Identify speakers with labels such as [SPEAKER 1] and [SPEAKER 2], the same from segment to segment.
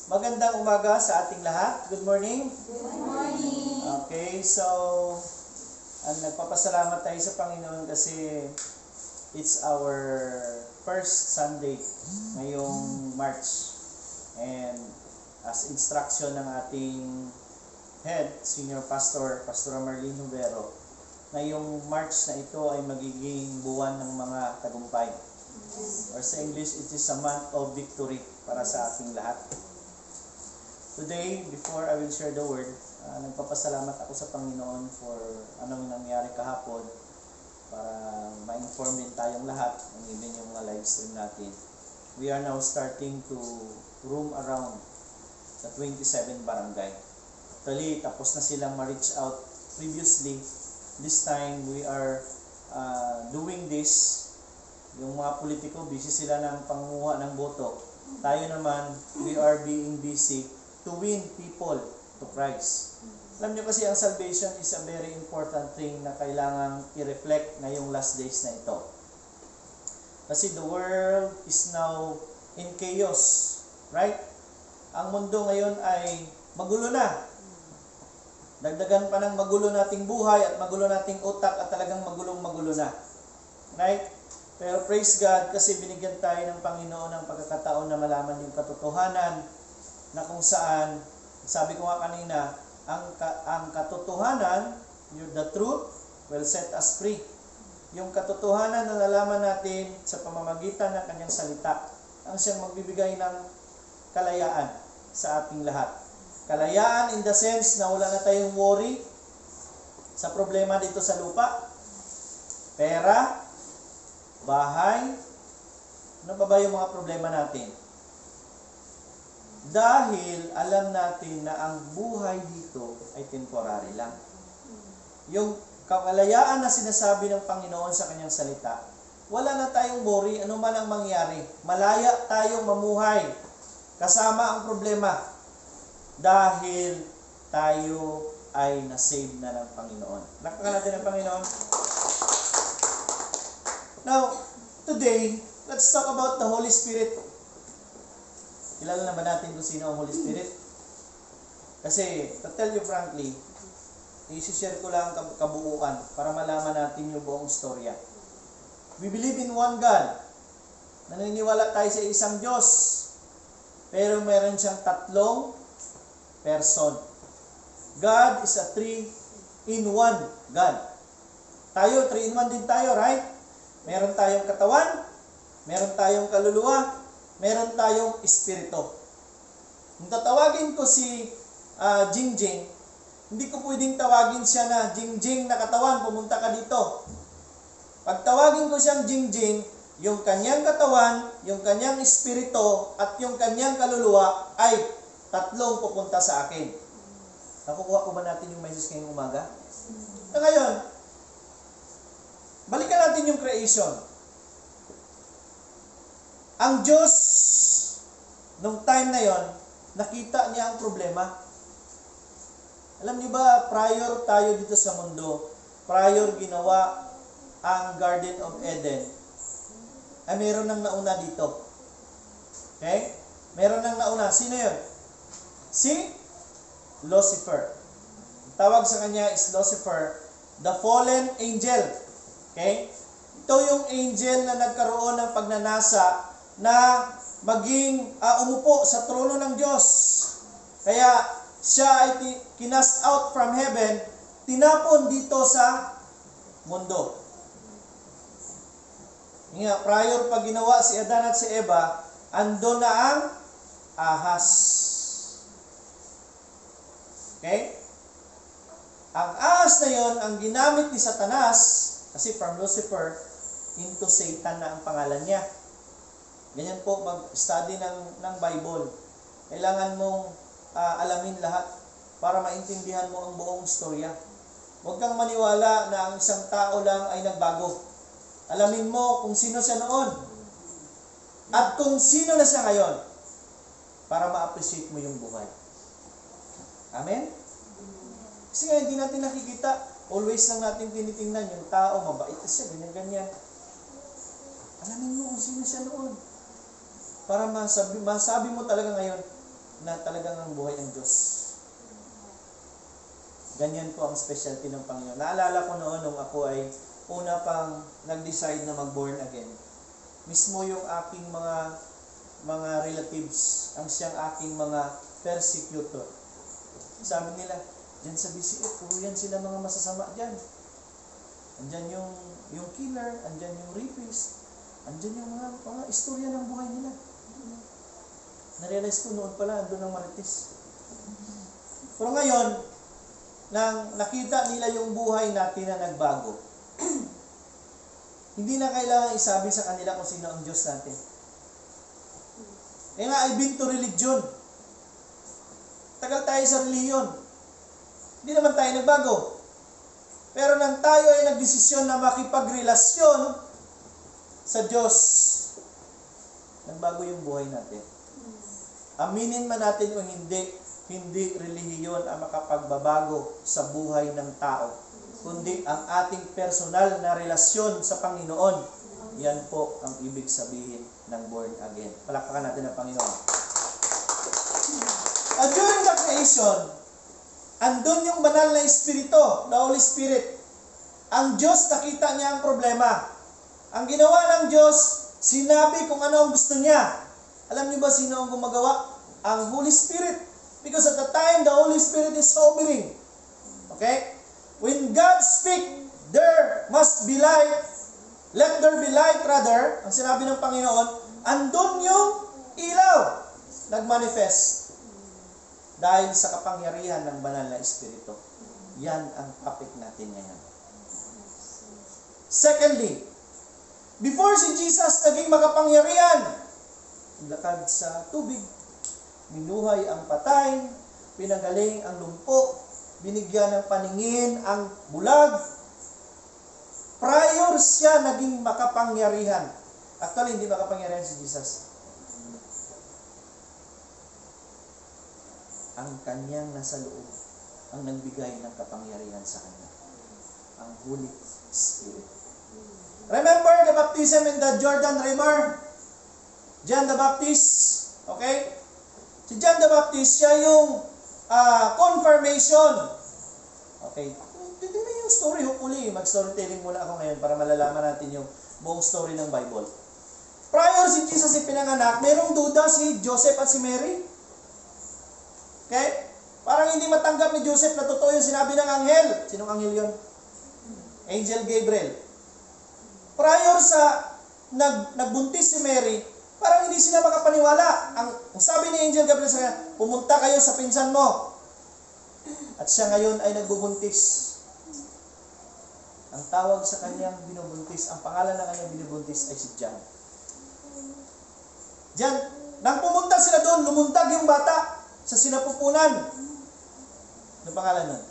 [SPEAKER 1] Magandang umaga sa ating lahat. Good morning.
[SPEAKER 2] Good morning.
[SPEAKER 1] Okay, so nagpapasalamat tayo sa Panginoon kasi it's our first Sunday ngayong March. And as instruction ng ating head, Senior Pastor, Pastor Marlene Hubero, na yung March na ito ay magiging buwan ng mga tagumpay. Or sa English, it is a month of victory para sa ating lahat. Today, before I will share the word, nagpapasalamat ako sa Panginoon for anong nangyari kahapon para ma-inform din tayong lahat ng even yung mga live stream natin. We are now starting to roam around the 27 barangay. Actually, tapos na silang ma-reach out previously. This time, we are doing this. Yung mga politiko, busy sila ng pangunguha ng boto. Tayo naman, we are being busy to win people to Christ. Alam nyo kasi ang salvation is a very important thing na kailangang i-reflect ngayong last days na ito. Kasi the world is now in chaos, right? Ang mundo ngayon ay magulo na. Dagdagan pa ng magulo nating buhay at magulo nating utak at talagang magulong-magulo na. Right? Pero praise God kasi binigyan tayo ng Panginoon ng pagkakataon na malaman yung katotohanan na kung saan, sabi ko nga kanina, ang katotohanan, the truth, will set us free. Yung katotohanan na nalaman natin sa pamamagitan ng kanyang salita, ang siyang magbibigay ng kalayaan sa ating lahat. Kalayaan in the sense na wala na tayong worry sa problema dito sa lupa, pera, bahay, ano pa ba yung mga problema natin? Dahil alam natin na ang buhay dito ay temporary lang. Yung kalayaan na sinasabi ng Panginoon sa kanyang salita, wala na tayong worry, ano man ang mangyari. Malaya tayong mamuhay kasama ang problema dahil tayo ay nasave na ng Panginoon. Nakakala natin ang Panginoon. Now, today, let's talk about the Holy Spirit. Kilala na ba natin kung sino ang Holy Spirit? Kasi, to tell you frankly, i-share ko lang ang kabuuan para malaman natin yung buong storya. We believe in one God. Naniniwala tayo sa isang Diyos. Pero meron siyang tatlong person. God is a three-in-one God. Tayo, three-in-one din tayo, right? Meron tayong katawan, meron tayong kaluluwa, meron tayong espiritu. Kung tatawagin ko si Jingjing, hindi ko pwedeng tawagin siya na Jingjing na katawan, pumunta ka dito. Pag tawagin ko siyang Jingjing, yung kanyang katawan, yung kanyang espiritu, at yung kanyang kaluluwa ay tatlong pupunta sa akin. Nakukuha ko ba natin yung message ngayong umaga? Na ngayon, balikan natin yung creation. Ang Diyos, nung time na yon, nakita niya ang problema. Alam niyo ba, prior tayo dito sa mundo, prior ginawa ang Garden of Eden, ay meron nang nauna dito. Okay? Meron nang nauna. Sino yun? Si Lucifer. Ang tawag sa kanya is Lucifer, the fallen angel. Okay? Ito yung angel na nagkaroon ng pagnanasa na maging umupo sa trono ng Diyos. Kaya siya ay kinast out from heaven, tinapon dito sa mundo. Nga, prior pag ginawa si Adan at si Eva, ando na ang ahas. Okay? Ang ahas na yon ang ginamit ni Satanas, kasi from Lucifer into Satan na ang pangalan niya. Ganyan po mag-study ng Bible. Kailangan mong alamin lahat para maintindihan mo ang buong storya. Huwag kang maniwala na ang isang tao lang ay nagbago. Alamin mo kung sino siya noon at kung sino na siya ngayon para ma-appreciate mo yung buhay. Amen? Kasi nga hindi natin nakikita, always lang natin tinitingnan yung tao, mabait siya, ganyan-ganyan. Alamin mo kung sino siya noon. Para masabi mo talaga ngayon, na talagang ang buhay ng Diyos. Ganyan po ang specialty ng Panginoon. Naalala ko noon nung ako ay una pang nag-decide na mag-born again. Mismo yung aking mga relatives, ang siyang aking mga persecutor. Sabi nila, dyan sa BCF, puro yan sila mga masasama dyan. Andyan yung killer, andyan yung rapist, andyan yung mga istorya ng buhay nila. Narealize ko noon pala, andun ang marites. Pero ngayon, nang nakita nila yung buhay natin na nagbago, hindi na kailangan isabi sa kanila kung sino ang Diyos natin. Kaya nga, I've been to religion. Tagal tayo sa reliyon. Hindi naman tayo nagbago. Pero nang tayo ay nagdesisyon na makipagrelasyon sa Diyos, nagbago yung buhay natin. Aminin man natin o hindi relihiyon ang makapagbabago sa buhay ng tao, kundi ang ating personal na relasyon sa Panginoon. Yan po ang ibig sabihin ng born again. Palakpakan natin ang Panginoon. During the creation, andun yung banal na Espiritu, the Holy Spirit. Ang Diyos, nakita niya ang problema. Ang ginawa ng Diyos, sinabi kung ano ang gusto niya. Alam niyo ba sino ang gumagawa? Ang Holy Spirit. Because at the time, the Holy Spirit is hovering. Okay? When God speak, there must be light. Let there be light, rather. Ang sinabi ng Panginoon, andun yung ilaw. Nagmanifest. Dahil sa kapangyarihan ng banal na Espiritu. Yan ang topic natin ngayon. Secondly, before si Jesus naging makapangyarihan, lakad sa tubig, minuhay ang patay, pinagaling ang lumpo, binigyan ng paningin ang bulag. Prior siya naging makapangyarihan. Actually, hindi makapangyarihan si Jesus. Ang kanyang nasa loob ang nagbigay ng kapangyarihan sa kanya. Ang Holy Spirit. Remember the baptism in the Jordan River? John the Baptist. Okay? Si John the Baptist, siya yung confirmation. Okay? Tignan yung story. Hopefully, mag-storytelling muna ako ngayon para malalaman natin yung buong story ng Bible. Prior si Jesus ipinanganak, mayroong duda si Joseph at si Mary. Okay? Parang hindi matanggap ni Joseph na totoo yung sinabi ng anghel. Sinong anghel yun? Angel Gabriel. Prior sa nagbuntis si Mary, parang hindi sila makapaniwala. Ang sabi ni Angel Gabriel sa kanya, pumunta kayo sa pinsan mo. At siya ngayon ay nagbubuntis. Ang tawag sa kanyang binubuntis, ang pangalan ng kanyang binubuntis ay si John. John, nang pumunta sila doon, lumuntag yung bata sa sinapupunan. Ano pangalan nun?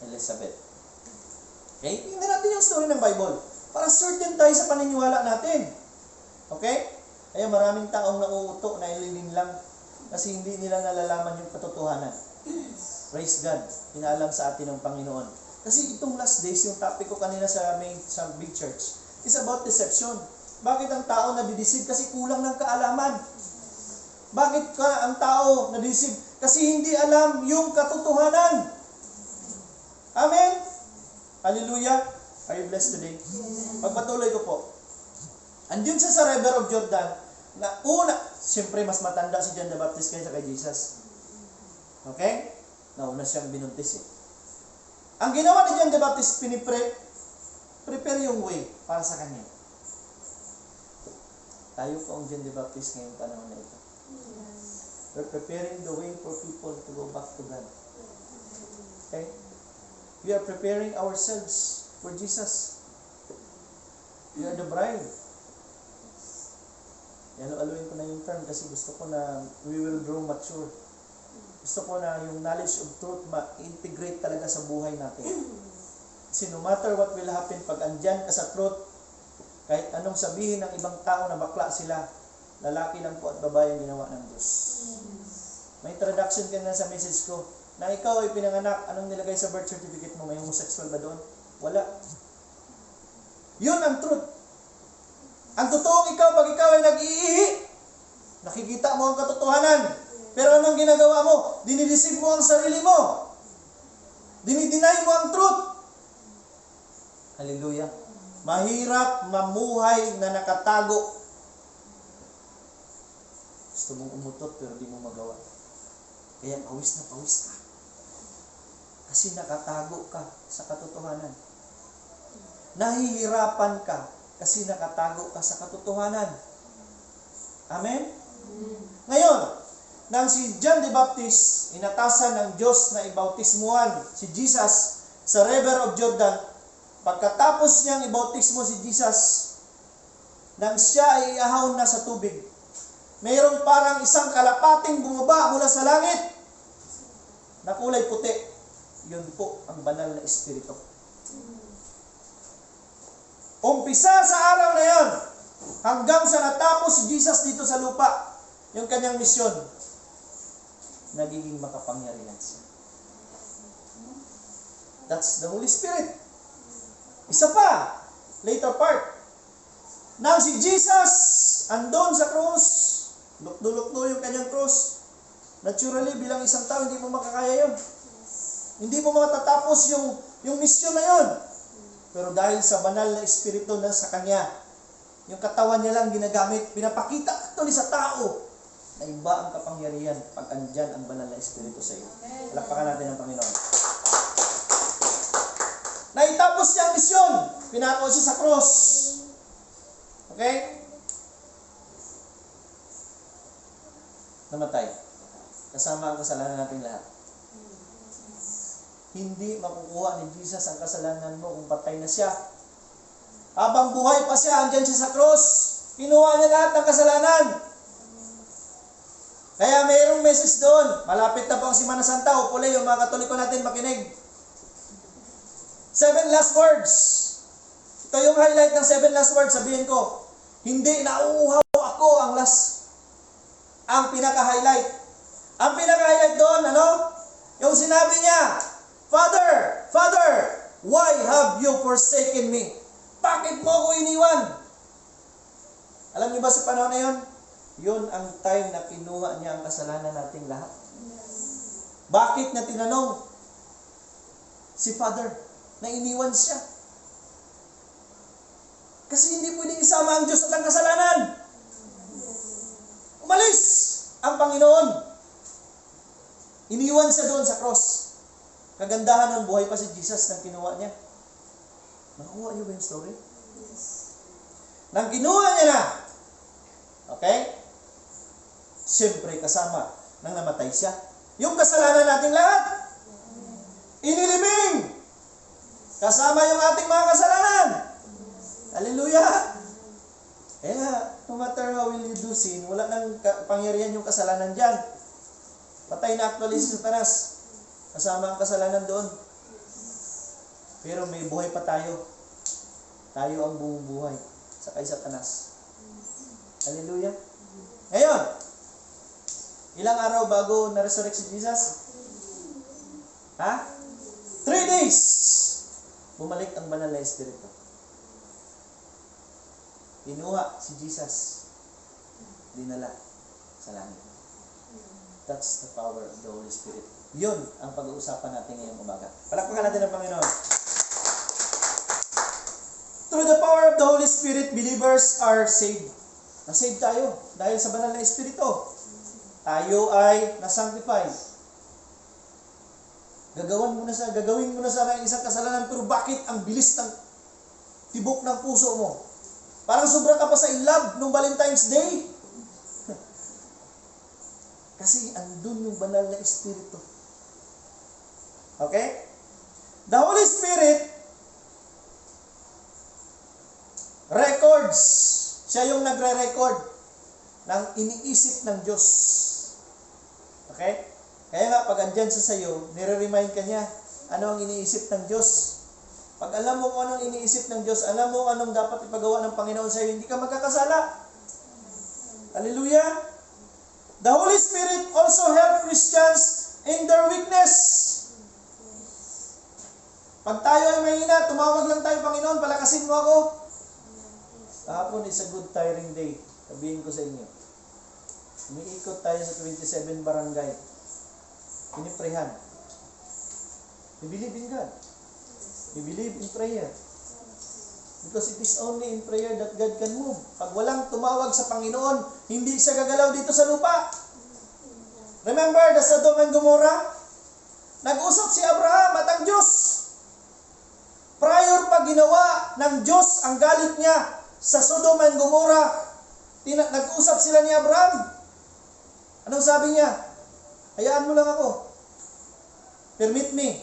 [SPEAKER 1] Elizabeth. Okay? Tingnan natin yung story ng Bible. Para certain tayo sa paniniwala natin. Okay? Kaya maraming taong nauuto na ililin lang kasi hindi nila nalalaman yung katotohanan. Praise God. Pinaalam sa atin ng Panginoon. Kasi itong last days, yung topic ko kanina sa big church, is about deception. Bakit ang tao nadideceive? Kasi kulang ng kaalaman. Bakit ang tao nadideceive? Kasi hindi alam yung katotohanan. Amen? Hallelujah. Are you blessed today? Pagpatuloy ko po. Andiyan siya sa River of Jordan, na una, siyempre mas matanda si John the Baptist kaysa kay Jesus. Okay? Nauna siyang binuntis eh. Ang ginawa ni John the Baptist, prepare yung way para sa kanya. Tayo po ang John the Baptist ngayong panahon na ito. We're preparing the way for people to go back to God. Okay? We are preparing ourselves for Jesus. We are the bride. Aluin ko na yung term kasi gusto ko na we will grow mature. Gusto ko na yung knowledge of truth ma-integrate talaga sa buhay natin. Kasi no matter what will happen, pag andyan ka sa truth, kahit anong sabihin ng ibang tao na bakla sila, lalaki lang po at babae ang ginawa ng Diyos. May introduction ka na sa message ko, na ikaw ay pinanganak, anong nilagay sa birth certificate mo? May homosexual ba doon? Wala. Yun ang truth. Ang totoong ikaw, pag ikaw ay nag-iihi, nakikita mo ang katotohanan. Pero anong ang ginagawa mo? Dinideceive mo ang sarili mo. Dinideny mo ang truth. Hallelujah. Mahirap mamuhay na nakatago. Gusto mong umutot pero di mo magawa. Kaya pawis na pawis ka. Kasi nakatago ka sa katotohanan. Nahihirapan ka kasi nakatago ka sa katotohanan. Amen? Ngayon, nang si John the Baptist, inatasan ng Diyos na ibautismuhan si Jesus sa River of Jordan, pagkatapos niyang ibautismo si Jesus, nang siya ay iahon na sa tubig, mayroong parang isang kalapating bumaba mula sa langit na kulay puti. Yun po ang banal na Espiritu. Umpisa sa araw na yon, hanggang sa natapos si Jesus dito sa lupa, yung kanyang misyon, nagiging makapangyarihan siya. That's the Holy Spirit. Isa pa, later part, nang si Jesus andon sa krus, lukdo-lukdo yung kanyang krus, naturally, bilang isang tao, hindi mo makakaya yun. Hindi mo matatapos yung misyon na yun. Pero dahil sa banal na Espiritu na sa kanya, yung katawan niya lang ginagamit, pinapakita tuloy sa tao na iba ang kapangyarihan pag andyan ang banal na Espiritu sa iyo. Palakpakan natin ang Panginoon. Naitapos niya ang misyon. Pinako siya sa cross. Okay? Namatay. Kasama ang kasalanan nating lahat. Hindi makukuha ni Jesus ang kasalanan mo kung patay na siya. Habang buhay pa siya, andyan siya sa cross. Kinuha niya lahat ng kasalanan. Kaya mayroong message doon. Malapit na po ang Semana Santa. Upuli yung mga Katoliko natin makinig. 7 last words. Ito yung highlight ng 7 last words. Sabihin ko, hindi nauuhaw ako ang last. Ang pinaka-highlight. Ang pinaka-highlight doon, ano? Yung sinabi niya, Father, Father, why have you forsaken me? Bakit mo ako iniwan? Alam niyo ba sa panahon na yun? Yun ang time na kinuha niya ang kasalanan nating lahat. Bakit na tinanong si Father na iniwan siya? Kasi hindi pwedeng isama ang Diyos at ang kasalanan. Umalis ang Panginoon. Iniwan siya doon sa cross. Kagandahan ng buhay pa si Jesus nang kinuha niya. Nakuha niyo ba yung story? Yes. Nang kinuha niya na, okay? Siyempre kasama nang namatay siya. Yung kasalanan nating lahat, inilibing. Kasama yung ating mga kasalanan. Hallelujah! Kaya, no matter how will you do sin, wala nang pangyarihan yung kasalanan dyan. Patay na actually si Satanas. Kasama ang kasalanan doon. Pero may buhay pa tayo. Tayo ang bumubuhay sa kay Satanas. Hallelujah. Ngayon, ilang araw bago na-resurrect si Jesus? 3 days. Bumalik ang banal na Espiritu. Kinuha si Jesus. Dinala sa langit. That's the power of the Holy Spirit. Yun ang pag-uusapan natin ngayong umaga. Palakpakan natin ang Panginoon. Through the power of the Holy Spirit, believers are saved. Na-save tayo dahil sa banal na Espiritu. Tayo ay na-sanctify. Gagawin mo na sa isang kasalanan, pero bakit ang bilis ng tibok ng puso mo? Parang sobra ka pa sa in love nung Valentine's Day. Kasi andun yung banal na Espiritu. Okay? The Holy Spirit records. Siya yung nagre-record ng iniisip ng Diyos. Okay? Kaya nga, pag andyan sa sayo, nire-remind ka niya, ano ang iniisip ng Diyos. Pag alam mo kung anong iniisip ng Diyos, alam mo anong dapat ipagawa ng Panginoon sa iyo, hindi ka magkakasala. Hallelujah! The Holy Spirit also help Christians in their weakness. Pag tayo ay mahina, tumawag lang tayo, Panginoon, palakasin mo ako. Kahapon is a good tiring day. Sabihin ko sa inyo. Umiikot tayo sa 27 barangay. Piniprehan. We believe in God. We believe in prayer. Because it is only in prayer that God can move. Pag walang tumawag sa Panginoon, hindi siya gagalaw dito sa lupa. Remember the Sodom and Gomorrah? Nag-usap si Abraham at ang Diyos. Prior pa ginawa ng Diyos ang galit niya sa Sodom and Gomorrah, nag-usap sila ni Abraham. Anong sabi niya? Hayaan mo lang ako. Permit me.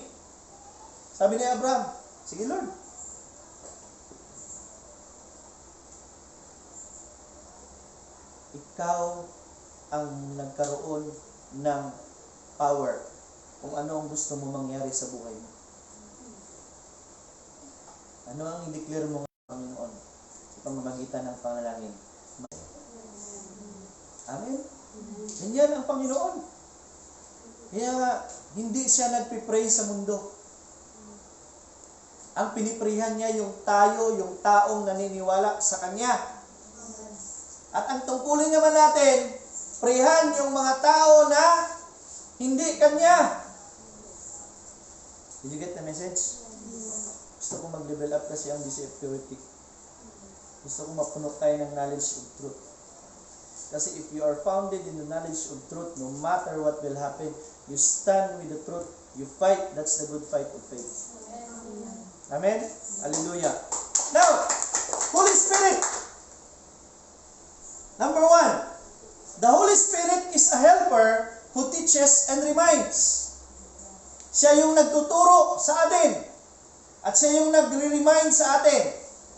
[SPEAKER 1] Sabi ni Abraham, sige Lord. Ikaw ang nagkaroon ng power kung ano ang gusto mo mangyari sa buhay mo. Ano ang i-declare mo ng Panginoon sa pamamagitan ng panalangin? Amen? Ganyan ang Panginoon. Kaya nga, hindi siya nagpipray sa mundo. Ang piniprihan niya yung tayo, yung taong naniniwala sa Kanya. At ang tungkulin naman natin, prihan yung mga tao na hindi Kanya. Did you get the message? Gusto ko mag-level up kasi ang DCF Purity. Gusto ko mapuno tayo ng knowledge of truth. Kasi if you are founded in the knowledge of truth, no matter what will happen, you stand with the truth, you fight, that's the good fight of faith. Amen? Hallelujah. Now, Holy Spirit. Number 1, the Holy Spirit is a helper who teaches and reminds. Siya yung nagtuturo sa atin. At siya yung nagre-remind sa atin.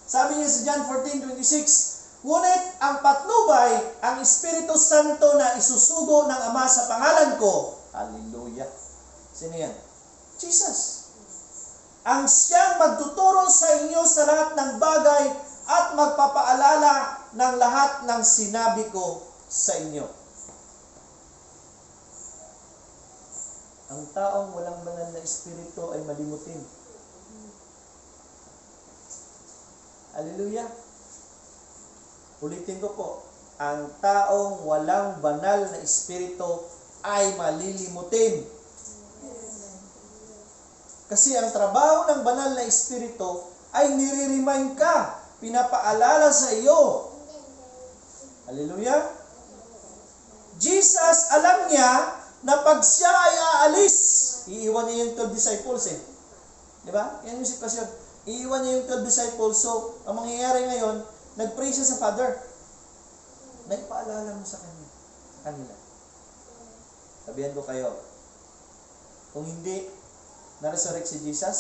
[SPEAKER 1] Sabi niya sa John 14:26, ngunit ang patnubay, ang Espiritu Santo na isusugo ng Ama sa pangalan ko. Hallelujah. Sino yan? Jesus. Ang siyang magtuturo sa inyo sa lahat ng bagay at magpapaalala ng lahat ng sinabi ko sa inyo. Ang taong walang banal na espiritu ay malimutin. Hallelujah. Ulitin ko po, ang taong walang banal na espiritu ay malilimutin. Kasi ang trabaho ng banal na espiritu ay nire-remind ka, pinapaalala sa iyo. Hallelujah. Jesus, alam niya na pag siya ay aalis, iiwan niya yung 12 disciples eh. Di ba? Yan yung sitwasyon. Iiwan niya yung 12 disciples. So, ang mangyayari ngayon, nag-pray siya sa Father. Nagpaalala mo sa kanila. Sabihan ko kayo, kung hindi na-resurrect si Jesus,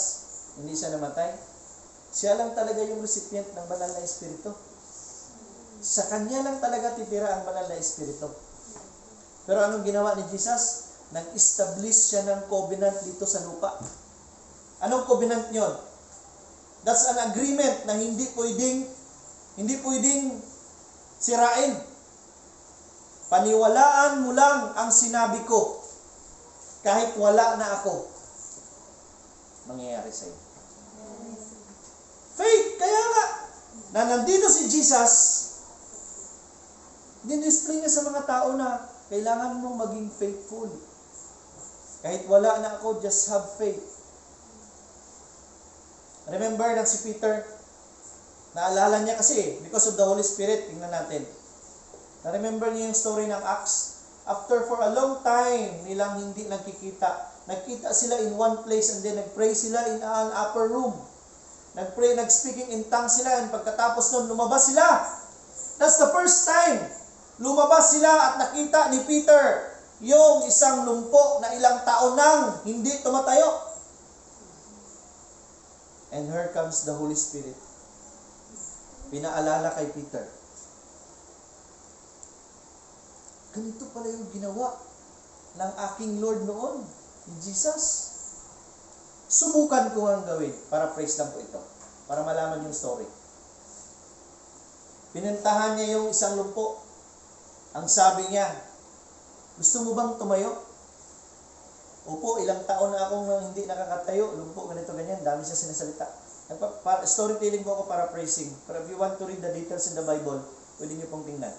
[SPEAKER 1] hindi siya namatay, siya lang talaga yung recipient ng banal na espiritu. Sa kanya lang talaga titira ang banal na espiritu. Pero anong ginawa ni Jesus? Nag-establish siya ng covenant dito sa lupa. Anong covenant yun? That's an agreement na hindi pwedeng sirain. Paniwalaan mo lang ang sinabi ko. Kahit wala na ako, mangyayari sa iyo. Faith, kaya nga, na nandito si Jesus, din-display niya sa mga tao na kailangan mo maging faithful. Kahit wala na ako, just have faith. Remember na si Peter, naalala niya kasi, because of the Holy Spirit, tingnan natin. Na-remember niya yung story ng Acts. After for a long time, nilang hindi nagkita sila in one place and then nag-pray sila in an upper room. Nag-pray, nag-speaking in tongues sila, and pagkatapos nun, lumabas sila. That's the first time. Lumabas sila at nakita ni Peter yung isang lumpo na ilang taon nang hindi tumatayo. And here comes the Holy Spirit. Pinaalala kay Peter. Ganito pala yung ginawa ng aking Lord noon, ni Jesus. Subukan ko ang gawin. Para praise lang po ito. Para malaman yung story. Pinuntahan niya yung isang lumpo. Ang sabi niya, gusto mo bang tumayo? Opo, ilang taon na akong hindi nakakatayo. Lumpo, ganito, ganyan. Dami siya sinasalita. Storytelling po ako para praising. But if you want to read the details in the Bible, pwede niyo pong tingnan.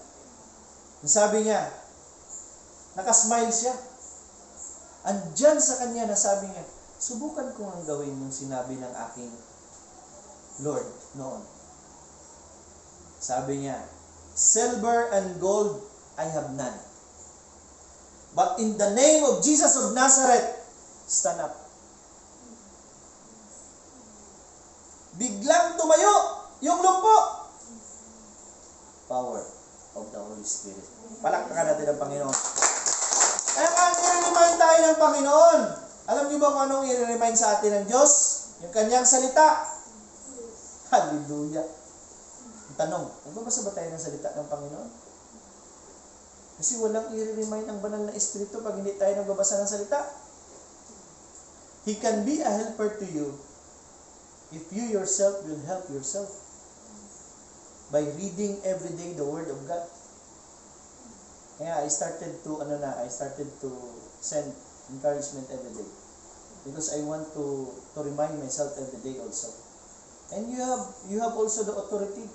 [SPEAKER 1] Ang sabi niya, Nakasmile siya. Andyan sa kanya na sabi niya, subukan ko ang gawin yung sinabi ng aking Lord noon. Sabi niya, silver and gold I have none. But in the name of Jesus of Nazareth, stand up. Biglang tumayo yung lumpo. Power of the Holy Spirit. Palakpakan natin ang Panginoon. Kaya nga, i-remind tayo ng Panginoon. Alam niyo ba kung anong i-remind sa atin ng Diyos? Yung kanyang salita. Hallelujah. Ang tanong, nagbabasa ba tayo ng salita ng Panginoon? Kasi walang i-remind ang banal na Espiritu pag hindi tayo nagbabasa ng salita. He can be a helper to you if you yourself will help yourself by reading every day the Word of God. Kaya I started to send encouragement every day because I want to remind myself every day also. And you have also the authority.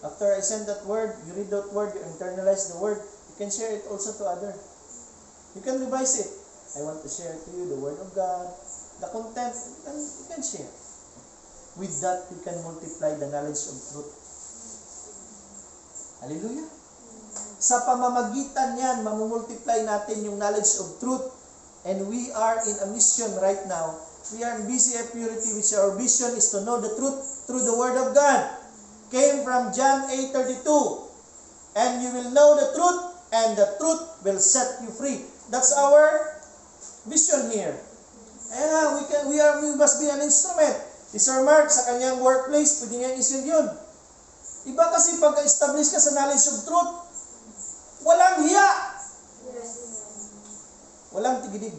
[SPEAKER 1] After I send that word, you read that word, you internalize the word, you can share it also to others. You can revise it. I want to share to you the Word of God, the content, you can share. With that, we can multiply the knowledge of truth. Hallelujah. Sa pamamagitan niyan, mamumultiply natin yung knowledge of truth. And we are in a mission right now. We are in BCF Purity, which our vision is to know the truth through the Word of God. Came from John 8:32. And you will know the truth, and the truth will set you free. That's our vision here. We must be an instrument. Si Sir Mark, sa kanyang workplace, pwede niya isin yun. Iba kasi pag-establish ka sa knowledge of truth, walang hiya. Walang tigidig.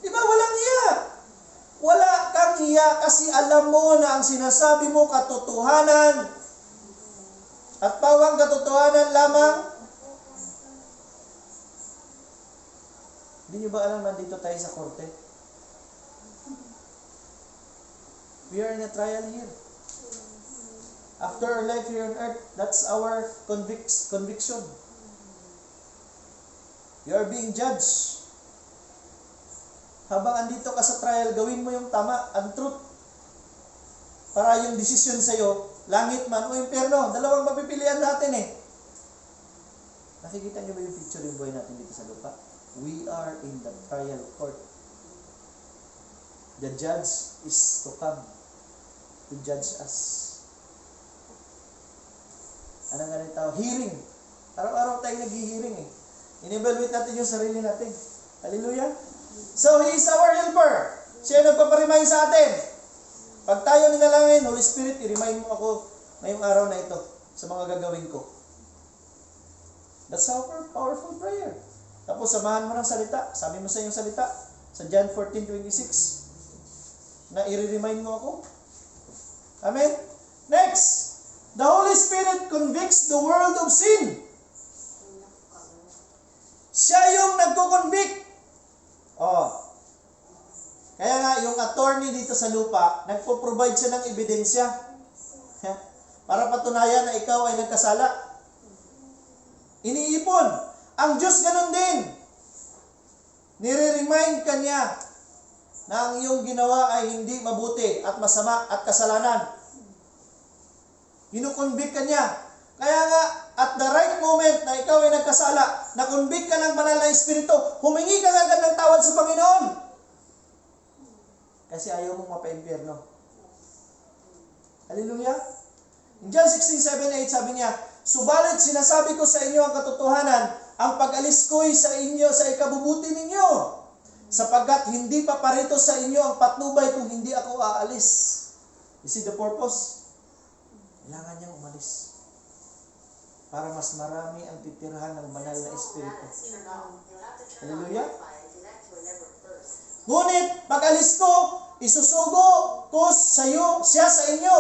[SPEAKER 1] Diba walang hiya? Wala kang hiya kasi alam mo na ang sinasabi mo katotohanan. At pawang katotohanan lamang. Hindi nyo ba alam nandito tayo sa korte? We are in a trial here. After our life here on earth, that's our conviction. You are being judged. Habang andito ka sa trial, gawin mo yung tama, ang truth. Para yung decision sa'yo, langit man o impyerno, dalawang mapipilian natin eh. Nakikita niyo ba yung picture yung buhay natin dito sa lupa? We are in the trial court. The judge is to come to judge us. Anong ganun tawag? Hearing. Araw-araw tayong nag-hearing eh. In-evaluate natin yung sarili natin. Hallelujah. So, He is our helper. Siya yung nagpaparemind sa atin. Pag tayo ninalangin, Holy Spirit, i-remind mo ako ngayong araw na ito sa mga gagawin ko. That's our powerful prayer. Tapos, samahan mo ng salita. Sabi mo sa iyong salita, sa John 14:26, na i-remind mo ako. Amen? Next, the Holy Spirit convicts the world of sin. Siya yung nagko-convict. Kaya nga, yung attorney dito sa lupa, nagpo-provide siya ng ebidensya. Para patunayan na ikaw ay nagkasala. Iniipon. Ang Diyos ganun din. Nire-remind ka niya na ang iyong ginawa ay hindi mabuti at masama at kasalanan. Kinukonvict ka niya. Kaya nga, at the right moment na ikaw ay nagkasala, na-convict ka ng banal na Espiritu, humingi ka agad ng tawad sa Panginoon. Kasi ayaw mong mapa-impyerno. Hallelujah. In John 16:7-8, sabi niya, subalit sinasabi ko sa inyo ang katotohanan, ang pag-alis ko'y sa inyo sa ikabubuti ninyo, sapagkat hindi pa parito sa inyo ang patnubay kung hindi ako aalis. You see the purpose? Kailangan niyang umalis para mas marami ang titirhan ng banal na Espiritu. Hallelujah. Ngunit pag-alis ko, isusugo ko siya sa inyo.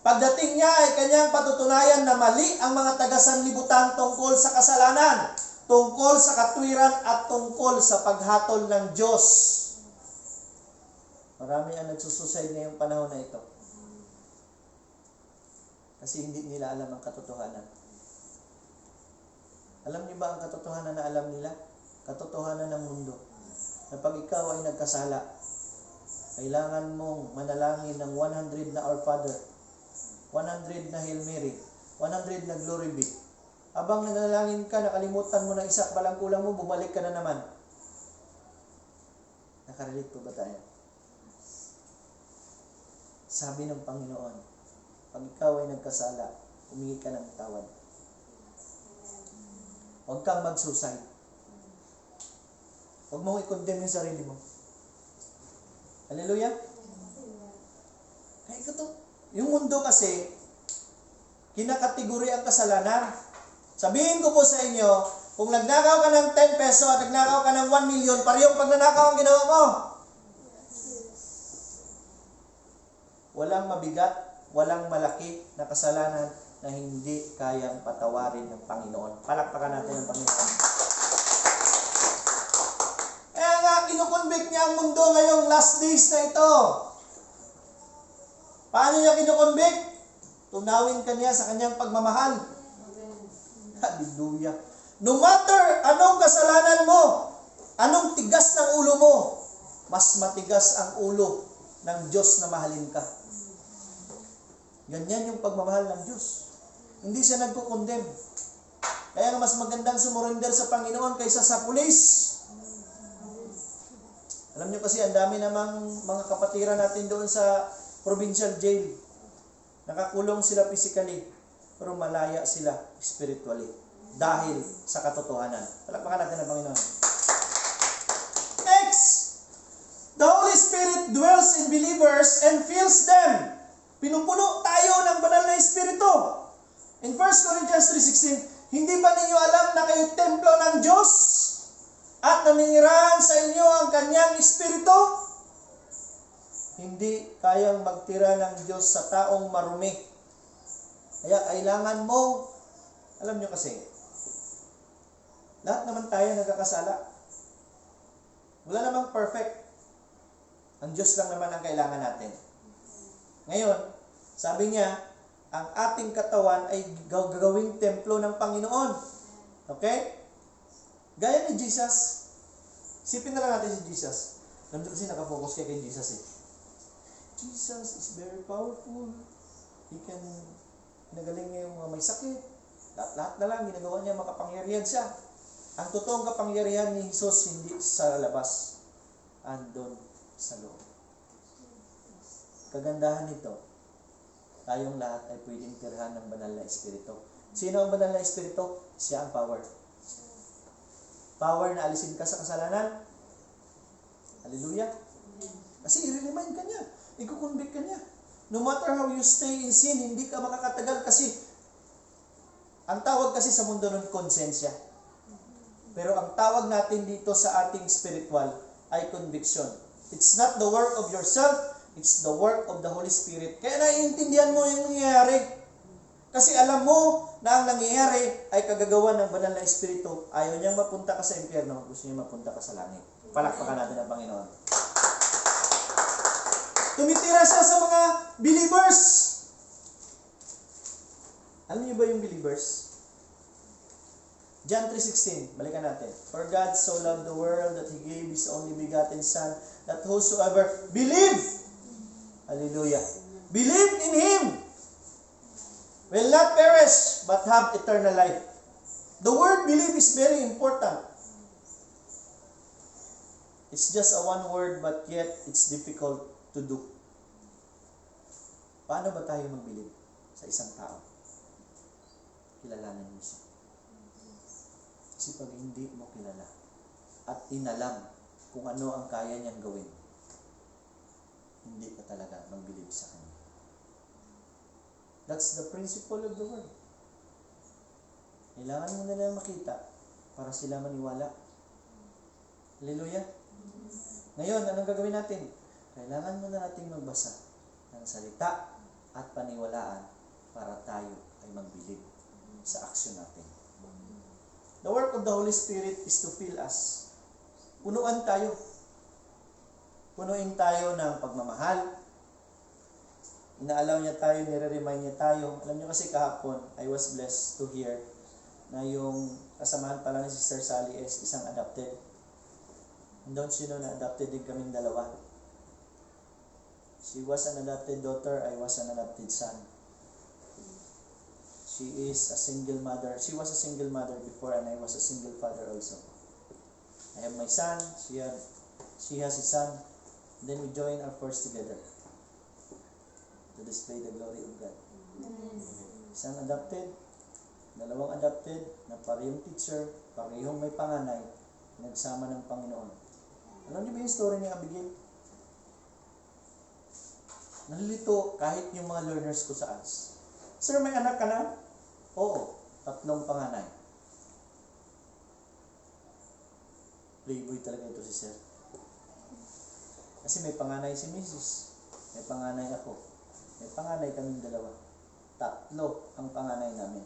[SPEAKER 1] Pagdating niya ay kanyang patutunayan na mali ang mga taga-sanlibutan tungkol sa kasalanan, tungkol sa katwiran at tungkol sa paghatol ng Diyos. Marami ang nagsusuicide ngayong panahon na ito. Kasi hindi nila alam ang katotohanan. Alam niyo ba ang katotohanan na alam nila? Katotohanan ng mundo. Na pag ikaw ay nagkasala, kailangan mong manalangin ng 100 na Our Father, 100 na Hail Mary, 100 na Glory Be. Habang nanalangin ka, nakalimutan mo na isa, balang kulang mo, bumalik ka na naman. Nakarelate po ba tayo? Sabi ng Panginoon, pag ikaw ay nagkasala, humingi ka ng tawad. Huwag kang mag-suicide. Huwag mong i-condemn yung sarili mo. Hallelujah? Kaya ito, yung mundo kasi, kinakategori ang kasalanan. Sabihin ko po sa inyo, kung nagnakaw ka ng 10 peso at nagnakaw ka ng 1 million, parehong pag nanakaw ang ginawa mo. Walang mabigat, walang malaki na kasalanan na hindi kayang patawarin ng Panginoon. Palakpakan natin ang Panginoon. Kaya nga, kinukonvict niya ang mundo ngayong last days na ito. Paano niya kinukonvict? Tunawin ka niya sa kanyang pagmamahal. Hallelujah. No matter anong kasalanan mo, anong tigas ng ulo mo, mas matigas ang ulo ng Diyos na mahalin ka. Ganyan yung pagmamahal ng Diyos. Hindi siya nagko-condemn. Kaya nga mas magandang sumurrender sa Panginoon kaysa sa pulis. Alam niyo kasi, ang dami namang mga kapatiran natin doon sa provincial jail. Nakakulong sila physically, pero malaya sila spiritually. Dahil sa katotohanan. Palakpakan natin ang Panginoon. Next! The Holy Spirit dwells in believers and fills them. Pinupuno tayo ng banal na Espiritu. In 1 Corinthians 3:16, hindi ba ninyo alam na kayo templo ng Diyos at naninirahan sa inyo ang kanyang Espiritu? Hindi kayang magtira ng Diyos sa taong marumi. Kaya kailangan mo, alam nyo kasi, lahat naman tayo nagkakasala. Wala namang perfect. Ang Diyos lang naman ang kailangan natin. Ngayon, sabi niya, ang ating katawan ay gagawing templo ng Panginoon. Okay? Gaya ni Jesus. Sipin na lang natin si Jesus. Nandun kasi nakafocus kay Jesus eh. Jesus is very powerful. He can, nagaling niya yung mga may sakit. Lahat na lang, ginagawa niya, makapangyarihan siya. Ang totoong kapangyarihan ni Jesus hindi sa labas, andon sa loob. Kagandahan nito, tayong lahat ay pwedeng tirhan ng banal na Espiritu. Sino ang banal na Espiritu? Siya ang power. Power na alisin ka sa kasalanan. Hallelujah. Kasi i-remind ka niya. I-convict ka niya. No matter how you stay in sin, hindi ka makakatagal kasi ang tawag kasi sa mundo ng konsensya. Pero ang tawag natin dito sa ating spiritual ay conviction. It's not the work of yourself, it's the work of the Holy Spirit. Kaya naiintindihan mo yung nangyayari. Kasi alam mo na ang nangyayari ay kagagawa ng banal na Espiritu. Ayaw niyang mapunta ka sa impyerno, gusto niya mapunta ka sa langit. Palakpakan natin ang Panginoon. Tumitira siya sa mga believers. Alam niyo ba yung believers? John 3:16, balikan natin. For God so loved the world that He gave His only begotten Son, that whosoever believe, hallelujah, believe in Him, will not perish, but have eternal life. The word believe is very important. It's just a one word, but yet it's difficult to do. Paano ba tayo mag-believe sa isang tao? Kilalanin mo siya. Kasi pag hindi mo kilala at inalam kung ano ang kaya niyang gawin, hindi ka talaga mag-believe sa Kanya. That's the principle of the word. Kailangan mo nila makita para sila maniwala. Hallelujah. Ngayon, anong gagawin natin? Kailangan mo na natin magbasa ng salita at paniwalaan para tayo ay mag-believe sa aksyon natin. The work of the Holy Spirit is to fill us. Punuan tayo. Punuin tayo ng pagmamahal. Inaalaw niya tayo, nire-remind niya tayo. Alam niyo kasi kahapon, I was blessed to hear na yung kasamahan pala ni Sister Sally is isang adopted. And don't you know na adopted din kaming dalawa? She was an adopted daughter, I was an adopted son. She is a single mother. She was a single mother before and I was a single father also. I have my son, she has his son. Then we join our force together to display the glory of God. Isang adopted, dalawang adopted, na parehong teacher, parehong may panganay, nagsama ng Panginoon. Alam niyo ba yung story ni Abigail? Nalilito kahit yung mga learners ko sa ALS. Sir, may anak ka na? Oo, 3 panganay. Playboy talaga ito si Sir. Kasi may panganay si Mrs. May panganay ako. May panganay kaming dalawa. 3 ang panganay namin.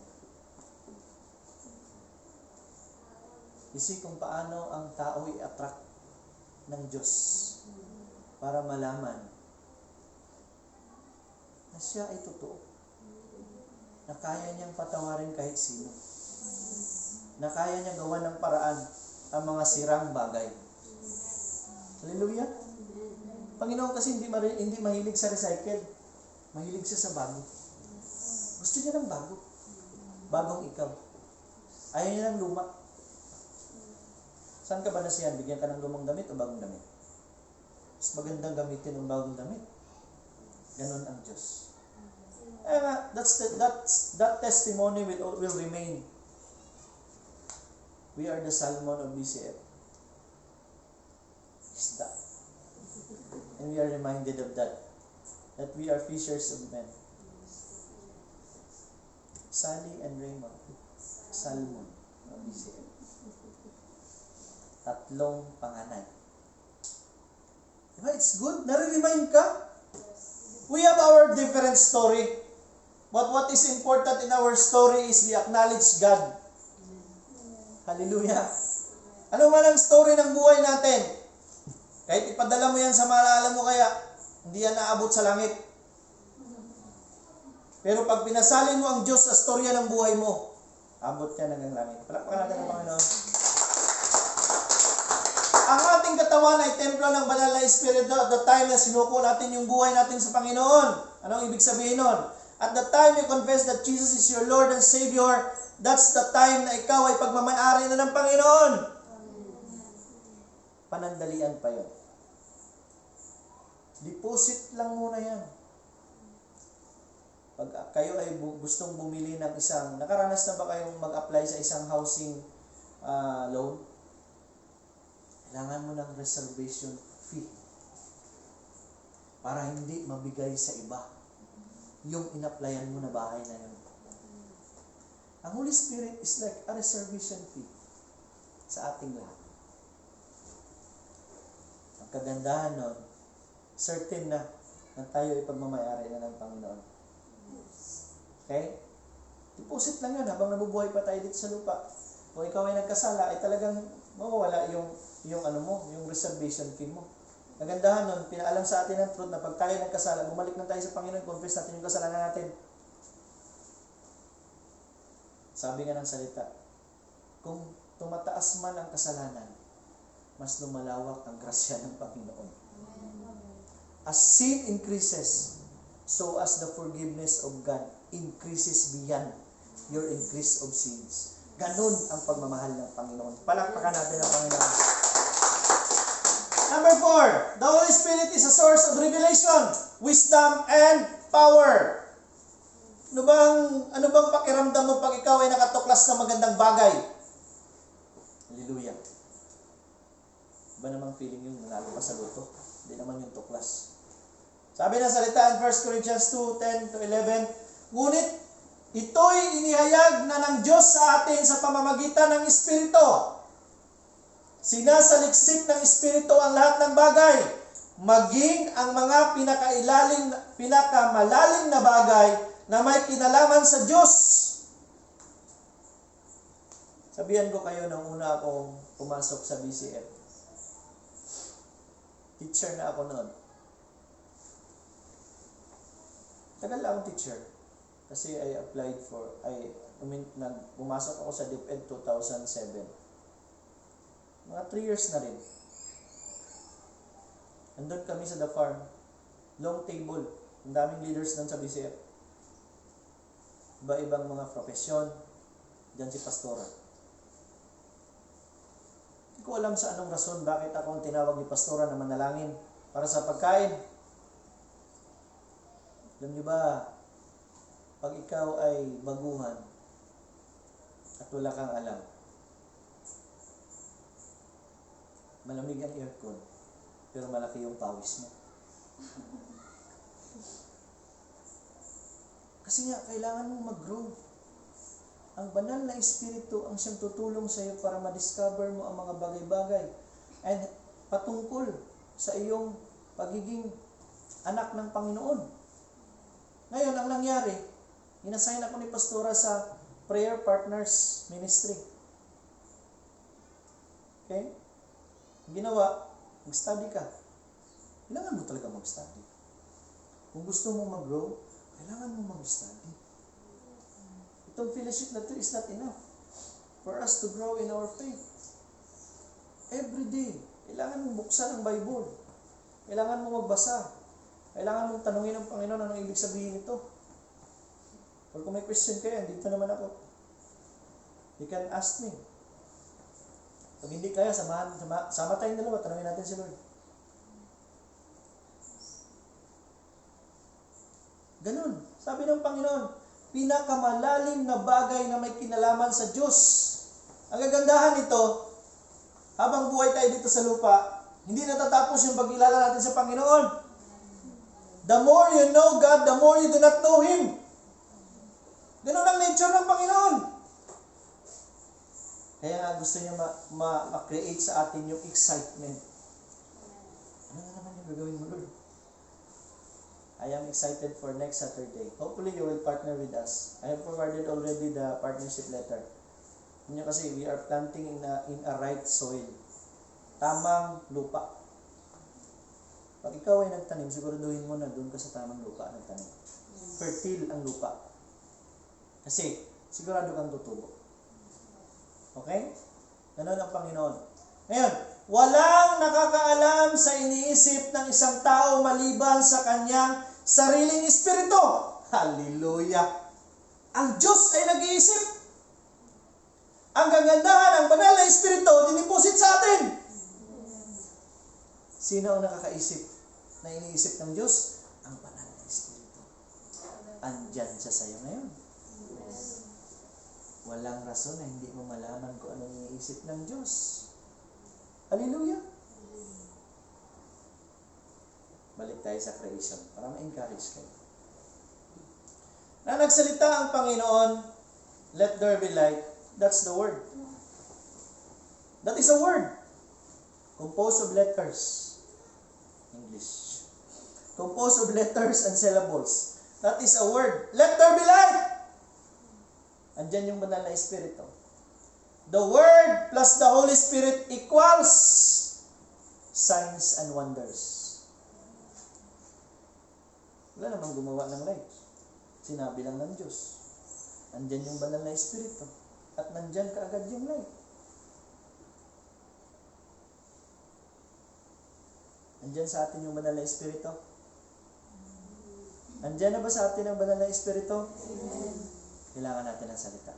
[SPEAKER 1] Isip kung paano ang tao i-attract ng Diyos para malaman na siya ay totoo. Na kaya niyang patawarin kahit sino. Na kaya niyang gawa ng paraan ang mga sirang bagay. Hallelujah! Panginoon kasi hindi mahilig sa recycle. Mahilig siya sa bago. Gusto niya ng bago. Bagong ikaw. Ayaw niya ng luma. Saan ka ba nasiyan? Bigyan ka ng lumang damit o bagong damit? Mas magandang gamitin ang bagong damit. Ganon ang Diyos. That testimony will remain. We are the Salmon of BCF. Is that. And we are reminded of that. That we are fishers of men. Sally and Raymond. Salmon of BCF. 3 panganay. Diba? It's good. Nare-remind ka. We have our different story. But what is important in our story is we acknowledge God. Hallelujah. Ano man ang story ng buhay natin, kahit ipadala mo yan sa malaala mo kaya, hindi yan naabot sa langit. Pero pag pinasalin mo ang Diyos sa storya ng buhay mo, abot yan hanggang langit. Palakpakan natin ang Panginoon. Ang ating katawan ay templo ng banal na Espiritu at the time na sinuko natin yung buhay natin sa Panginoon. Anong ibig sabihin nun? At the time you confess that Jesus is your Lord and Savior, that's the time na ikaw ay pagmamayari na ng Panginoon. Panandalian pa yun. Deposit lang muna yan. Pag kayo ay gustong bumili ng isang, nakaranas na ba kayong mag-apply sa isang housing loan? Kailangan mo ng reservation fee para hindi mabigay sa iba yung in-applyan mo na bahay na yun. Ang Holy Spirit is like a reservation fee sa ating lahat. Ang kagandahan nun, certain na tayo ipagmamayari na ng Panginoon. Okay? Deposit lang yun habang nabubuhay pa tayo dito sa lupa. Kung ikaw ay nagkasala, ay talagang mawawala yung reservation fee mo. Nagandahan nun, pinaalam sa atin ng truth na pag tayo nagkasala, bumalik na tayo sa Panginoon, confess natin yung kasalanan natin. Sabi nga ng salita, kung tumataas man ang kasalanan, mas lumalawak ang grasya ng Panginoon. As sin increases, so as the forgiveness of God increases beyond your increase of sins. Ganun ang pagmamahal ng Panginoon. Palakpakan natin ang Panginoon. Number 4, the Holy Spirit is a source of revelation, wisdom, and power. Ano bang pakiramdam mo pag ikaw ay nakatuklas ng magandang bagay? Hallelujah. Iba namang feeling yung nanalo ka sa luto. Hindi naman yung tuklas. Sabi ng salita in 1 Corinthians 2:10-11, ngunit ito'y inihayag na ng Diyos sa atin sa pamamagitan ng Espiritu. Sinasaliksik ng Espiritu ang lahat ng bagay, maging ang mga pinakamalalim na bagay na may kinalaman sa Diyos. Sabihan ko kayo nung una akong pumasok sa BCF. Teacher na ako noon. Tagal akong teacher. Kasi I pumasok ako sa DepEd 2007. Mga 3 years na rin. Andun kami sa The Farm. Long table. Ang daming leaders doon sa BCF. Iba-ibang mga profesyon. Diyan si Pastora. Hindi ko alam sa anong rason bakit ako ang tinawag ni Pastora na manalangin para sa pagkain. Alam niyo ba, pag ikaw ay baguhan at wala kang alam, malamig ang aircon, pero malaki yung pawis mo. Kasi nga, kailangan mong mag-grow. Ang banal na espiritu ang siyang tutulong sa iyo para ma-discover mo ang mga bagay-bagay and patungkol sa iyong pagiging anak ng Panginoon. Ngayon, ang nangyari, inassign ako ni Pastora sa Prayer Partners Ministry. Okay? Ginawa, mag-study ka. Kailangan mo talaga mag-study. Kung gusto mong mag-grow, kailangan mo mag-study. Itong fellowship na to is not enough for us to grow in our faith. Every day, kailangan mong buksan ang Bible. Kailangan mong magbasa. Kailangan mong tanungin ng Panginoon anong ibig sabihin nito. Or kung may question kayo, dito naman ako. You can ask me. Pag hindi kaya, sama tayong dalawa, tanungin natin si Lord. Ganun. Sabi ng Panginoon, pinakamalalim na bagay na may kinalaman sa Diyos. Ang gagandahan nito, habang buhay tayo dito sa lupa, hindi natatapos yung pagkilala natin sa Panginoon. The more you know God, the more you do not know Him. Ganun ang nature ng Panginoon. Kaya nga gusto niya ma-create sa atin yung excitement. Ano na naman yung gagawin mo, Lord? I am excited for next Saturday. Hopefully, you will partner with us. I have forwarded already the partnership letter. Yun kasi, we are planting in a right soil. Tamang lupa. Pag ikaw ay nagtanim, siguraduhin mo na doon ka sa tamang lupa nagtanim. Fertile ang lupa. Kasi, sigurado kang tutubo. Okay? Ganun ang Panginoon. Ngayon, walang nakakaalam sa iniisip ng isang tao maliban sa kanyang sariling espiritu. Hallelujah! Ang Diyos ay nag-iisip. Ang kagandahan, ang banal na espiritu, dinipusit sa atin. Sino ang nakakaisip na iniisip ng Diyos? Ang banal na espiritu. Andyan siya sa iyo ngayon. Walang rason na hindi mo malaman kung anong iniisip ng Diyos. Hallelujah! Balik tayo sa creation para ma-encourage kayo. Na nagsalita ang Panginoon, let there be light, that's the word. That is a word. Composed of letters. English. Composed of letters and syllables. That is a word. Let there be light! Andyan yung banal na espiritu. The Word plus the Holy Spirit equals signs and wonders. Wala namang gumawa ng light. Sinabi lang ng Diyos. Andyan yung banal na espiritu. At nandyan kaagad yung light. Andyan sa atin yung banal na espiritu. Andyan na ba sa atin ang banal na espiritu? Kailangan natin ang salita.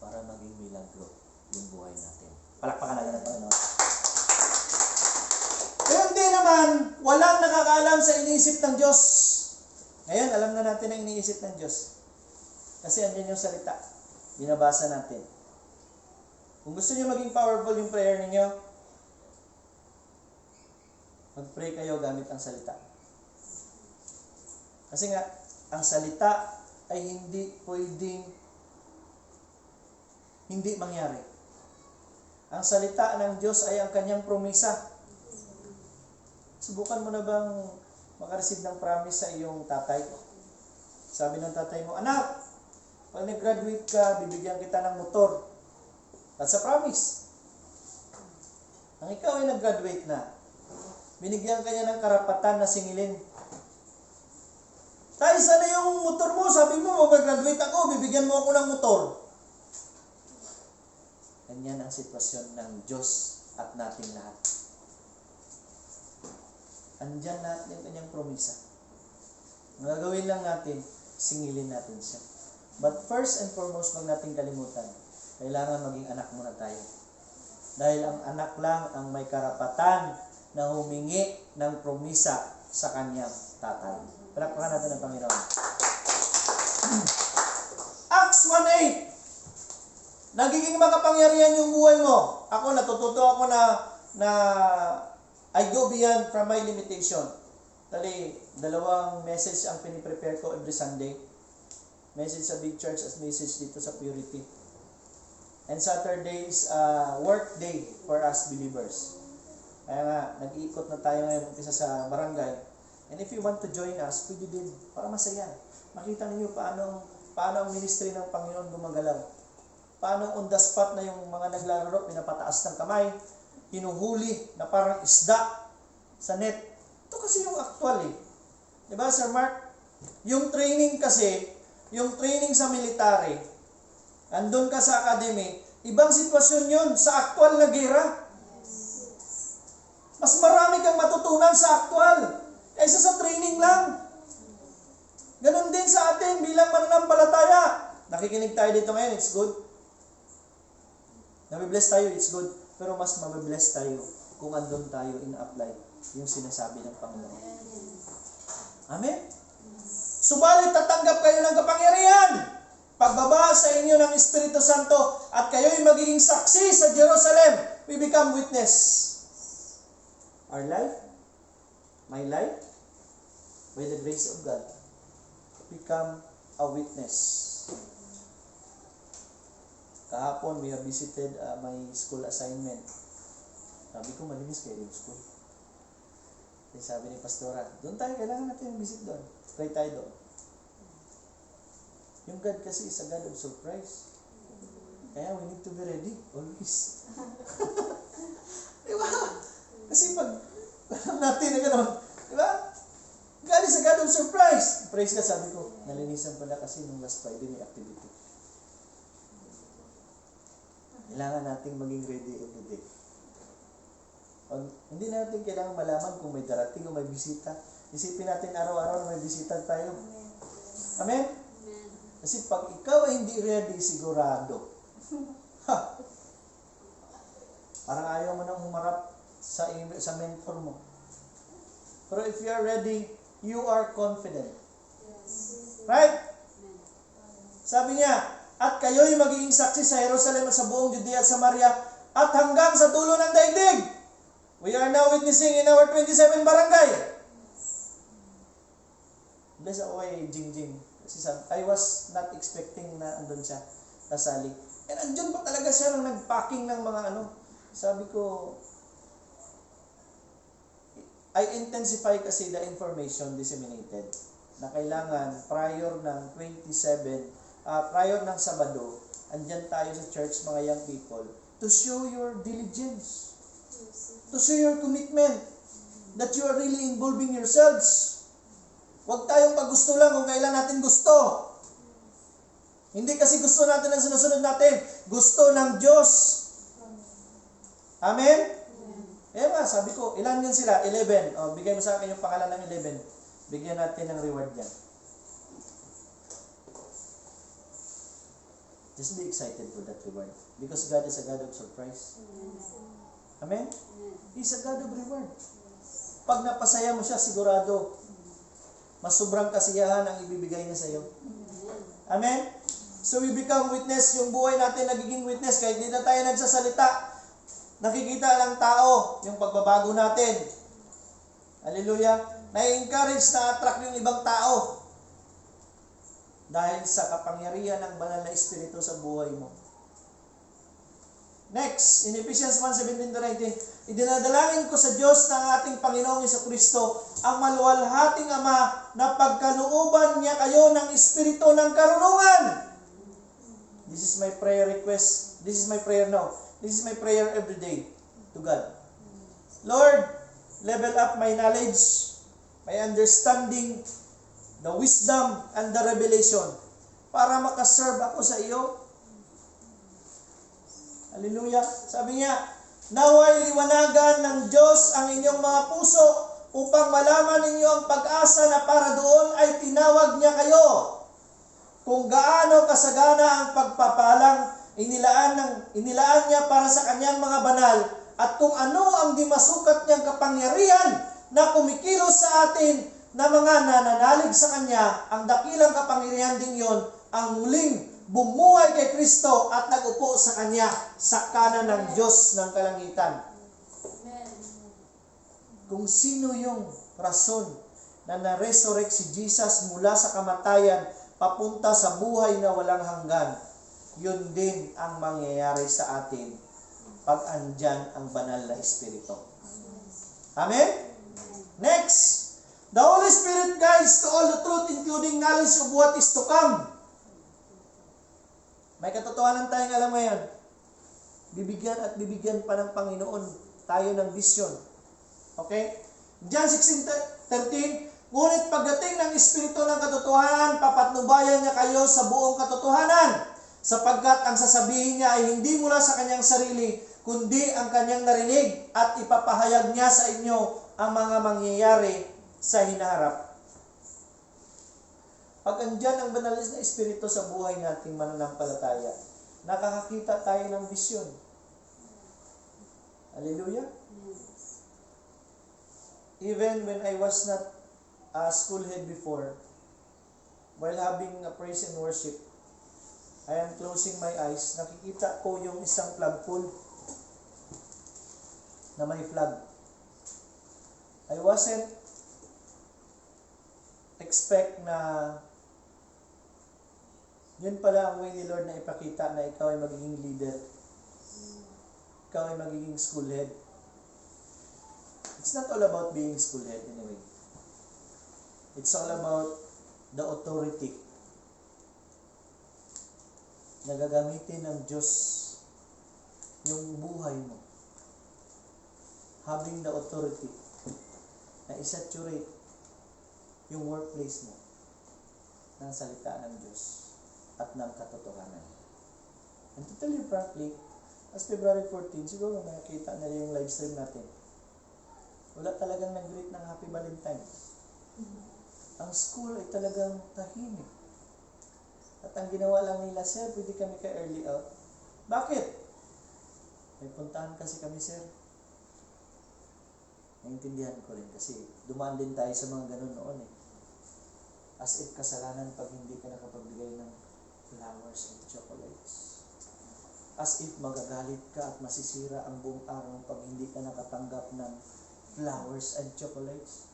[SPEAKER 1] Para maging milagro yung buhay natin. Palakpakan natin ang Panginoon. Kaya hindi naman, walang nakakaalam sa iniisip ng Diyos. Ngayon, alam na natin ang iniisip ng Diyos. Kasi andyan yung salita. Binabasa natin. Kung gusto niyo maging powerful yung prayer ninyo, mag-pray kayo gamit ang salita. Kasi nga, ang salita ay hindi pwedeng hindi mangyari. Ang salita ng Diyos ay ang kanyang promisa. Subukan mo na bang makareceive ng promise sa iyong tatay? Sabi ng tatay mo, anak, pag nag-graduate ka, bibigyan kita ng motor. That's a promise. Ang ikaw ay nag-graduate na, binigyan ka niya ng karapatan na singilin. Tay, sana yung motor mo, sabi mo, mag-graduate ako, bibigyan mo ako ng motor. Ganyan ang sitwasyon ng Diyos at nating lahat. Andyan lahat yung kanyang promisa. Ang gagawin lang natin, singilin natin siya. But first and foremost, wag nating kalimutan, kailangan maging anak muna tayo. Dahil ang anak lang ang may karapatan na humingi ng promisa sa kanyang tatay. Palakpakan natin ang Panginoon. Acts 1:8. Nagiging makapangyarihan yung buhay mo. Ako, natututo ako na I go beyond from my limitation. Dali, dalawang message ang piniprepare ko every Sunday. Message sa Big Church at message dito sa Purity. And Saturday is work day for us believers. Kaya nga, nag-iikot na tayo ngayon umpisa sa barangay. And if you want to join us, pwede din para masaya. Makita niyo paano ang ministry ng Panginoon gumagalaw. Paano on the spot na yung mga naglalaro, pinapataas ng kamay, hinuhuli na parang isda sa net. Ito kasi yung actual eh. Diba, Sir Mark? Yung training kasi, yung training sa military, andun ka sa academy, ibang sitwasyon yun sa actual na gera. Mas marami kang matutunan sa actual kaysa sa training lang. Ganon din sa atin bilang mananampalataya. Nakikinig tayo dito ngayon, it's good. Nabibless tayo, it's good. Pero mas mabibless tayo kung andun tayo in-apply yung sinasabi ng Panginoon. Amen? Subalit tatanggap kayo ng kapangyarihan pagbaba sa inyo ng Espiritu Santo at kayo'y magiging saksi sa Jerusalem. We become witness. Our life, my life, by the grace of God, become a witness. Kahapon, we have visited my school assignment. Sabi ko, malinis kayo yung school. Then sabi ni Pastora, doon tayo, kailangan natin yung visit doon. Try tayo doon. Yung God kasi is a God of surprise. Kaya we need to be ready, always. Diba? Kasi pag alam natin na gano'n, diba? God is a God of surprise. Praise God, sabi ko, nalinisan pala kasi nung last Friday may activity. Kailangan nating maging ready every day. Hindi natin kailangan malaman kung may darating o may bisita. Isipin natin araw-araw na may bisita tayo. Amen? Kasi pag ikaw ay hindi ready, sigurado. Parang ayaw mo nang humarap sa mentor mo. Pero if you are ready, you are confident. Right? Sabi niya, at kayo'y magiging saksi sa Jerusalem at sa buong Judea at Samaria at hanggang sa dulo ng daigdig. We are now witnessing in our 27 barangay. Bless ako kay Jingjing. Kasi I was not expecting na andun siya kasali. And andun pa talaga siya nang nagpacking ng mga ano. Sabi ko, I intensify kasi the information disseminated na kailangan prior ng 27, prior ng Sabado, andyan tayo sa church, mga young people, to show your diligence, to show your commitment, that you are really involving yourselves. Huwag tayong paggusto lang kung kailan natin gusto. Hindi kasi gusto natin ang sinusunod natin. Gusto ng Diyos. Amen? Kaya nga, sabi ko, ilan yun sila? 11. O, bigay mo sa akin yung pangalan ng 11. Bigyan natin ng reward yan. Just be excited for that reward. Because God is a God of surprise. Amen? He's a God of reward. Pag napasaya mo siya, sigurado, mas sobrang kasiyahan ang ibibigay niya sa iyo. Amen? So we become witness. Yung buhay natin nagiging witness. Kahit hindi na tayo nagsasalita, nakikita ng tao yung pagbabago natin. Hallelujah. Na-encourage, na-attract yung ibang tao. Dahil sa kapangyarihan ng banal na Espiritu sa buhay mo. Next, in Ephesians 1:17-19, idinadalangin ko sa Diyos ng ating Panginoong Jesucristo, ang maluwalhating Ama, na pagkalooban niya kayo ng Espiritu ng karunungan. This is my prayer request. This is my prayer now. This is my prayer every day to God. Lord, level up my knowledge, my understanding, the wisdom and the revelation para makaserve ako sa iyo. Hallelujah. Sabi niya, naway liwanagan ng Diyos ang inyong mga puso upang malaman ninyo ang pag-asa na para doon ay tinawag niya kayo. Kung gaano kasagana ang pagpapalang inilaan niya para sa kanyang mga banal at kung ano ang di masukat niyang kapangyarihan na kumikilos sa atin na mga nananalig sa kanya, ang dakilang kapangyarihan din yon ang muling bumuhay kay Kristo at nagupo sa kanya sa kanan ng Diyos ng kalangitan. Kung sino yung rason na na-resurrect si Jesus mula sa kamatayan papunta sa buhay na walang hanggan, yun din ang mangyayari sa atin pag andyan ang banal na Espiritu. Amen? Next, the Holy Spirit guides to all the truth including knowledge of what is to come. May katotohanan tayong alam ngayon. Bibigyan at bibigyan pa ng Panginoon tayo ng vision. Okay? John 16:13, ngunit pagdating ng Espiritu ng katotohanan, papatnubayan niya kayo sa buong katotohanan, sapagkat ang sasabihin niya ay hindi mula sa kanyang sarili, kundi ang kanyang narinig at ipapahayag niya sa inyo ang mga mangyayari sa hinaharap. Pag andyan ang banal na Espiritu sa buhay nating mananampalataya, nakakakita tayo ng vision. Hallelujah? Even when I was not a school head before, while having a praise and worship, I am closing my eyes, nakikita ko yung isang flagpole na may flag. I wasn't expect na yun pala ang way ni Lord na ipakita na ikaw ay magiging leader. Ikaw ay magiging school head. It's not all about being school head anyway. It's all about the authority na gagamitin ng Diyos yung buhay mo. Having the authority na isaturate yung workplace mo ng salita ng Diyos at ng katotohanan. And to tell you frankly, as February 14, siguro nakita nila yung live stream natin. Wala talagang nag-greet ng Happy Valentine's. Ang school ay talagang tahimik. At ang ginawa lang nila, sir, pwede kami ka-early out. Bakit? May puntahan kasi kami, sir. Naintindihan ko rin kasi dumaan din tayo sa mga ganun noon eh. As if kasalanan pag hindi ka nakapagbigay ng flowers and chocolates. As if magagalit ka at masisira ang buong araw pag hindi ka nakatanggap ng flowers and chocolates.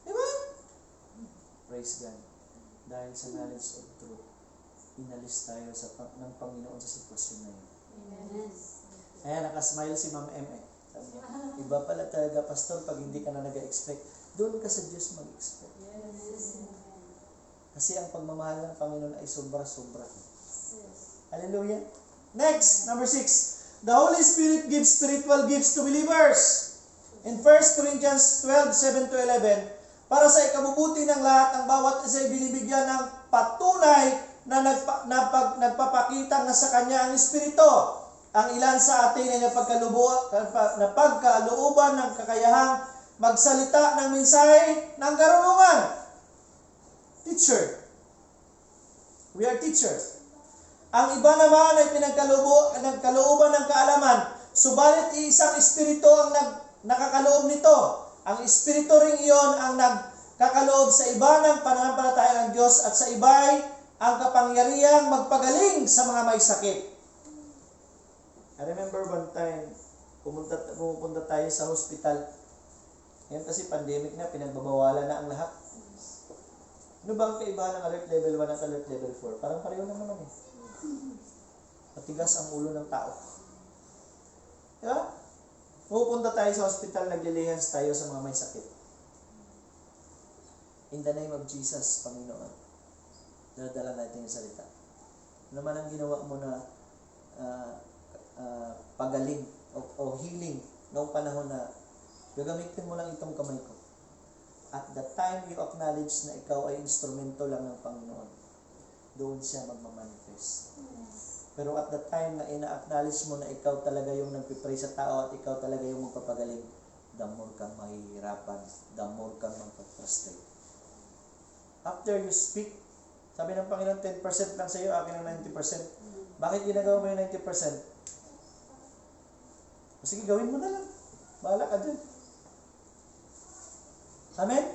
[SPEAKER 1] Diba? Praise God. Dahil sa knowledge of truth, inalis tayo ng Panginoon sa sitwasyon na yun.
[SPEAKER 2] Amen.
[SPEAKER 1] Ayan, nakasmile si Ma'am M. Sabi niya, iba pala talaga, Pastor, pag hindi ka na nag-expect, doon ka sa Diyos mag-expect. Kasi ang pagmamahal ng Panginoon ay sobra-sobra. Hallelujah. Next, number 6. The Holy Spirit gives spiritual gifts to believers. In 1 Corinthians 12:7-11, para sa ikabubuti ng lahat, ang bawat isa ay binibigyan ng patunay na nagpapakita na sa Kanya ang Espiritu. Ang ilan sa atin ay napagkalooban ng kakayahang magsalita ng mensahe ng karunungan. Teacher. We are teachers. Ang iba naman ay pinagkalooban ng kaalaman. Subalit isang espiritu ang nakakaloob nito. Ang espiritu ring iyon ang nagkakaloob sa iba ng pananampalataya ng Diyos at sa iba ay ang kapangyarihang magpagaling sa mga may sakit. I remember one time, pumupunta tayo sa hospital. Ngayon kasi pandemic na, pinagbabawalan na ang lahat. Ano ba ang kaibahan ng alert level 1 at alert level 4? Parang pareho lang naman eh. Matigas ang ulo ng tao. Diba? Pupunta tayo sa hospital, naglilihans tayo sa mga may sakit. In the name of Jesus, Panginoon, dadala natin yung salita. Ano man ang ginawa mo na pagaling o healing noong panahon na gagamitin mo lang itong kamay ko. At the time you acknowledge na ikaw ay instrumento lang ng Panginoon, doon siya magmamanifest. Pero at the time na ina-acknowledge mo na ikaw talaga yung nagpipray sa tao at ikaw talaga yung magpapagaling, the more kang mahihirapan, the more kang magpaprustrate. After you speak, sabi ng Panginoon, 10% lang sa iyo, akin ang 90%. Bakit ginagawa mo yung 90%? Sige, gawin mo na lang. Bahala ka dyan. Amen?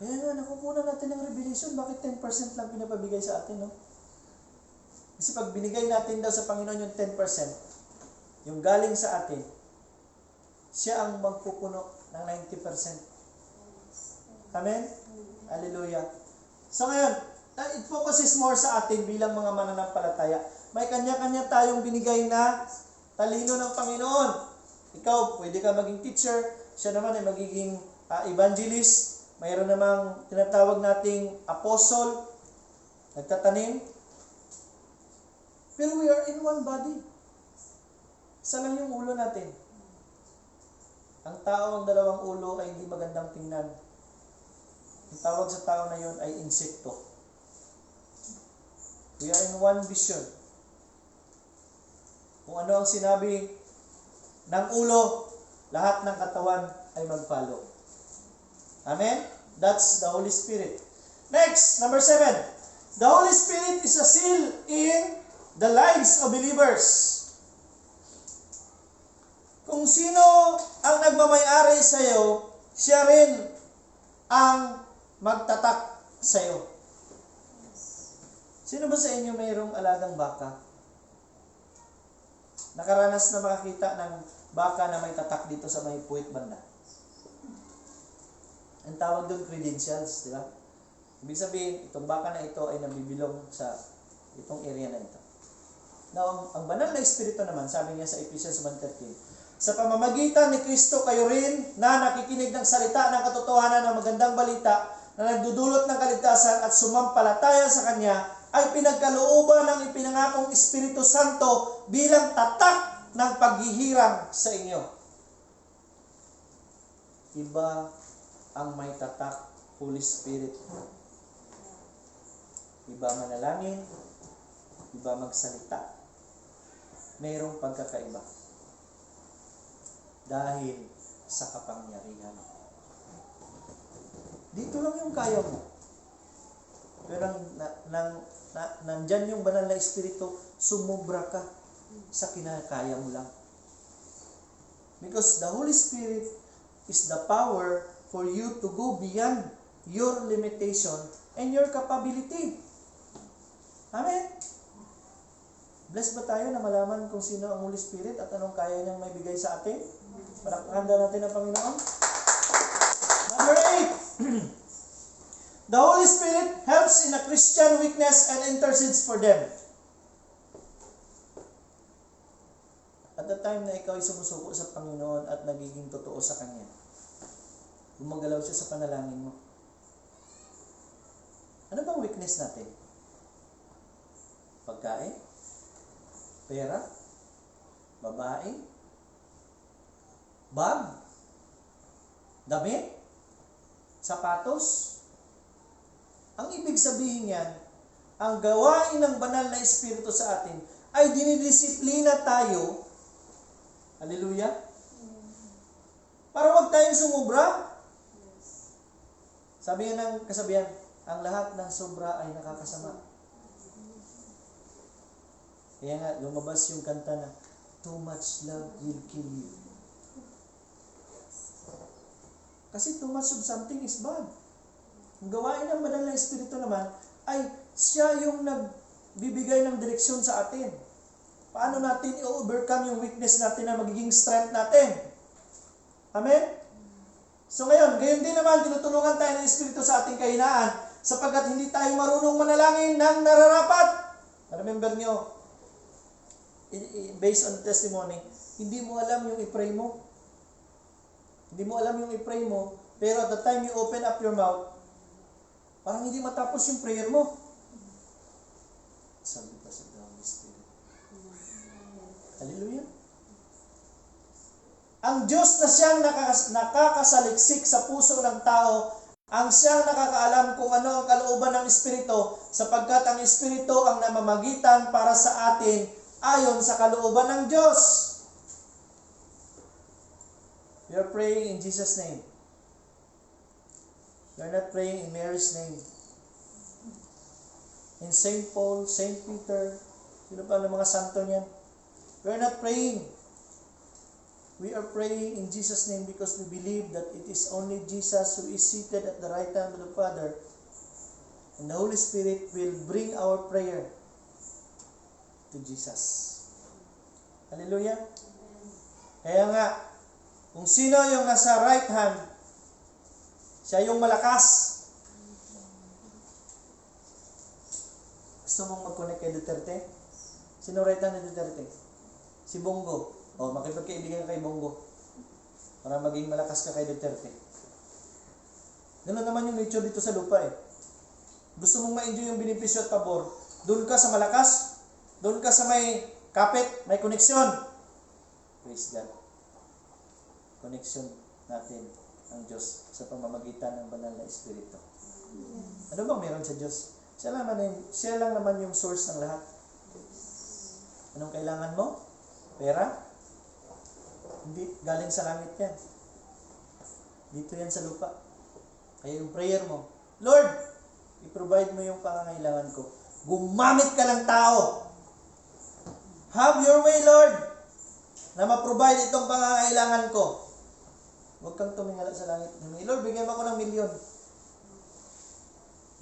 [SPEAKER 1] Kaya nga, nakukuha natin ng revelation, bakit 10% lang pinapabigay sa atin, no? Kasi pag binigay natin daw sa Panginoon yung 10%, yung galing sa atin, siya ang magpupuno ng 90%. Amen? Hallelujah. So ngayon, it focuses more sa atin bilang mga mananampalataya. May kanya-kanya tayong binigay na talino ng Panginoon. Ikaw, pwede ka maging teacher. Siya naman ay magiging evangelist. Mayroon namang tinatawag nating apostle, nagtatanim. Pero we are in one body. Isa lang yung ulo natin. Ang tao, ang dalawang ulo ay hindi magandang tingnan. Ang tawag sa tao na yun ay insekto. We are in one vision. Kung ano ang sinabi ng ulo, lahat ng katawan ay mag-follow. Amen? That's the Holy Spirit. Next, number 7. The Holy Spirit is a seal in the lives of believers. Kung sino ang nagmamay-ari sa iyo, siya rin ang magtatak sa iyo. Sino ba sa inyo mayroong alagang baka? Nakaranas na makakita ng baka na may tatak dito sa may puwit banda? Ang tawag doon credentials, di ba? Ibig sabihin, itong baka na ito ay nabibilong sa itong area na ito. Now, ang banal na espiritu naman, sabi niya sa Ephesians 1:13, sa pamamagitan ni Kristo kayo rin na nakikinig ng salita ng katotohanan ng magandang balita na nagdudulot ng kaligtasan at sumampalataya sa Kanya ay pinagkalooban ng ipinangakong Espiritu Santo bilang tatak ng paghihirang sa inyo. Iba ang may tatak, Holy Spirit. Iba manalangin, iba magsalita. Mayroong pagkakaiba. Dahil sa kapangyarihan. Dito lang yung kaya mo. Pero nandyan yung banal na espiritu, sumubra ka sa kinakaya mo lang. Because the Holy Spirit is the power for you to go beyond your limitation and your capability. Amen? Blessed ba tayo na malaman kung sino ang Holy Spirit at anong kaya niyang may bigay sa atin? Palakpakan natin ang Panginoon. Number 8. The Holy Spirit helps in a Christian weakness and intercedes for them. At the time na ikaw ay sumusuko sa Panginoon at nagiging totoo sa Kanya, gumagalaw siya sa panalangin mo. Ano bang weakness natin? Pagkain? Pera? Babae? Bag? Damit? Sapatos? Ang ibig sabihin yan, ang gawain ng banal na espiritu sa atin ay dinidisiplina tayo. Hallelujah? Para wag tayong sumubra. Sabi ng kasabihan, ang lahat ng sobra ay nakakasama. Kaya nga, lumabas yung kanta na, too much love will kill you. Kasi too much of something is bad. Ang gawain ng banal na espiritu naman, ay siya yung nagbibigay ng direksyon sa atin. Paano natin i-overcome yung weakness natin na magiging strength natin? Amen? So ngayon, gayon din naman, tinutulungan tayo ng espiritu sa ating kahinaan sapagkat hindi tayo marunong manalangin ng nararapat. Remember nyo, based on testimony, hindi mo alam yung i-pray mo. Hindi mo alam yung i-pray mo, pero at the time you open up your mouth, parang hindi matapos yung prayer mo. Sabi pa sa Holy Spirit. Hallelujah. Ang Diyos na siyang nakakasaliksik sa puso ng tao, ang siyang nakakaalam kung ano ang kalooban ng Espiritu, sapagkat ang Espiritu ang namamagitan para sa atin ayon sa kalooban ng Diyos. We are praying in Jesus' name. We are not praying in Mary's name. In St. Paul, St. Peter, sino pa ng mga santo niyan? We are not praying. We are praying in Jesus' name because we believe that it is only Jesus who is seated at the right hand of the Father, and the Holy Spirit will bring our prayer to Jesus. Hallelujah. Kaya nga, kung sino yung nasa right hand, siya yung malakas. Gusto mong mag-connect kay Duterte? Sino right hand ni Duterte? Si Bongo. O, makipagkaibigan kay Bongo para maging malakas ka kay Duterte. Ganun naman yung nature dito sa lupa eh. Gusto mong ma-enjoy yung benepisyo at pabor, doon ka sa malakas, doon ka sa may kapit, may koneksyon. Praise God. Koneksyon natin ang Diyos sa pamamagitan ng banal na Espiritu. Ano bang meron sa Diyos? Siya lang naman yung source ng lahat. Anong kailangan mo? Pera? Hindi, galing sa langit yan. Dito yan sa lupa. Kaya yung prayer mo, Lord, i-provide mo yung pangangailangan ko. Gumamit ka ng tao. Have your way, Lord, na ma-provide itong pangangailangan ko. Huwag kang tumingala sa langit. Lord, bigyan mo ako ng milyon.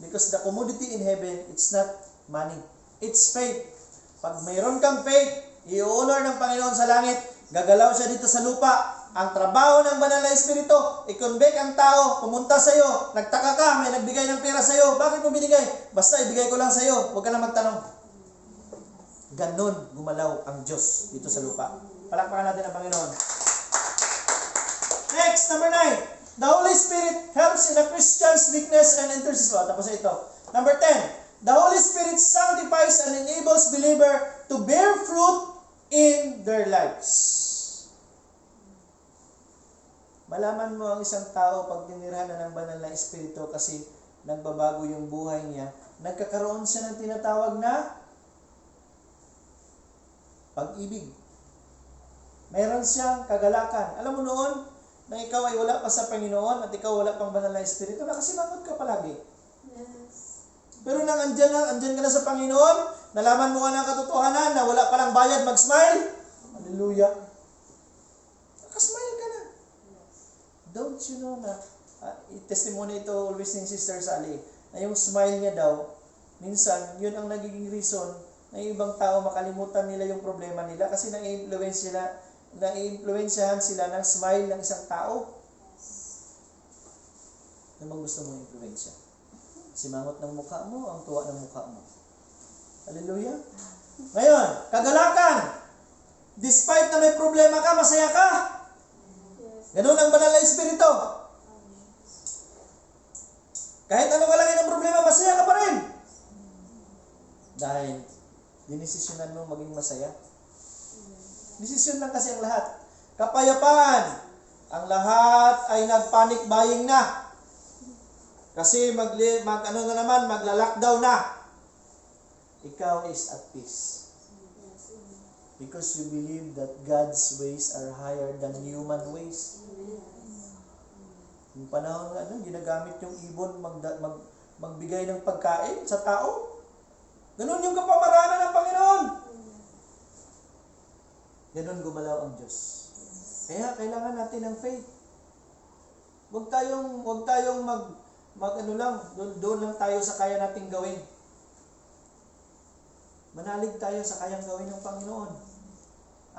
[SPEAKER 1] Because the commodity in heaven, it's not money. It's faith. Pag mayroon kang faith, i-honor ng Panginoon sa langit, gagalaw siya dito sa lupa. Ang trabaho ng banal na Espiritu, i-convict ang tao, pumunta sa iyo, nagtaka ka, may nagbigay ng pera sa iyo. Bakit mo binigay? Basta ibigay ko lang sa iyo, huwag ka na magtanong. Ganon gumalaw ang Diyos dito sa lupa. Palakpakan natin ang Panginoon. Next, number 9. The Holy Spirit helps in a Christian's weakness and intercession. Tapos ito. Number 10. The Holy Spirit sanctifies and enables believer to bear fruit in their lives. Malaman mo ang isang tao pag tinirhan na ng banal na Espiritu kasi nagbabago yung buhay niya. Nagkakaroon siya ng tinatawag na pag-ibig. Mayroon siyang kagalakan. Alam mo noon, na ikaw ay wala pa sa Panginoon at ikaw wala pang banal na Espiritu, nakasimangot ka palagi. Yes. Pero nang andyan ka na sa Panginoon, nalaman mo ka ng katotohanan na wala palang bayad mag-smile. Hallelujah. Nakasmile ka na. Don't you know na, testimony ito always ng Sister Sally, na yung smile niya daw, minsan, yun ang nagiging reason na yung ibang tao makalimutan nila yung problema nila kasi na-influensyahan sila ng smile ng isang tao. Ano bang gusto mong influensya? Simangot ng mukha mo, ang tuwa ng mukha mo. Hallelujah. Ngayon, kagalakan. Despite na may problema ka, masaya ka. Ganun ang banal na Espiritu. Kahit ano kalagay ng problema, masaya ka pa rin. Dahil, dinesisyonan mo maging masaya. Desisyon lang kasi ang lahat. Kapayapaan. Ang lahat ay nag-panic buying na. Kasi magla-lockdown na. Ikaw is at peace. Because you believe that God's ways are higher than human ways. Yung panahon na ginagamit yung ibon magbigay ng pagkain sa tao. Ganun yung kapamarangan ng Panginoon. Ganun gumalaw ang Diyos. Kaya kailangan natin ng faith. Huwag tayong doon lang tayo sa kaya nating gawin. Manalig tayo sa kayang gawin ng Panginoon.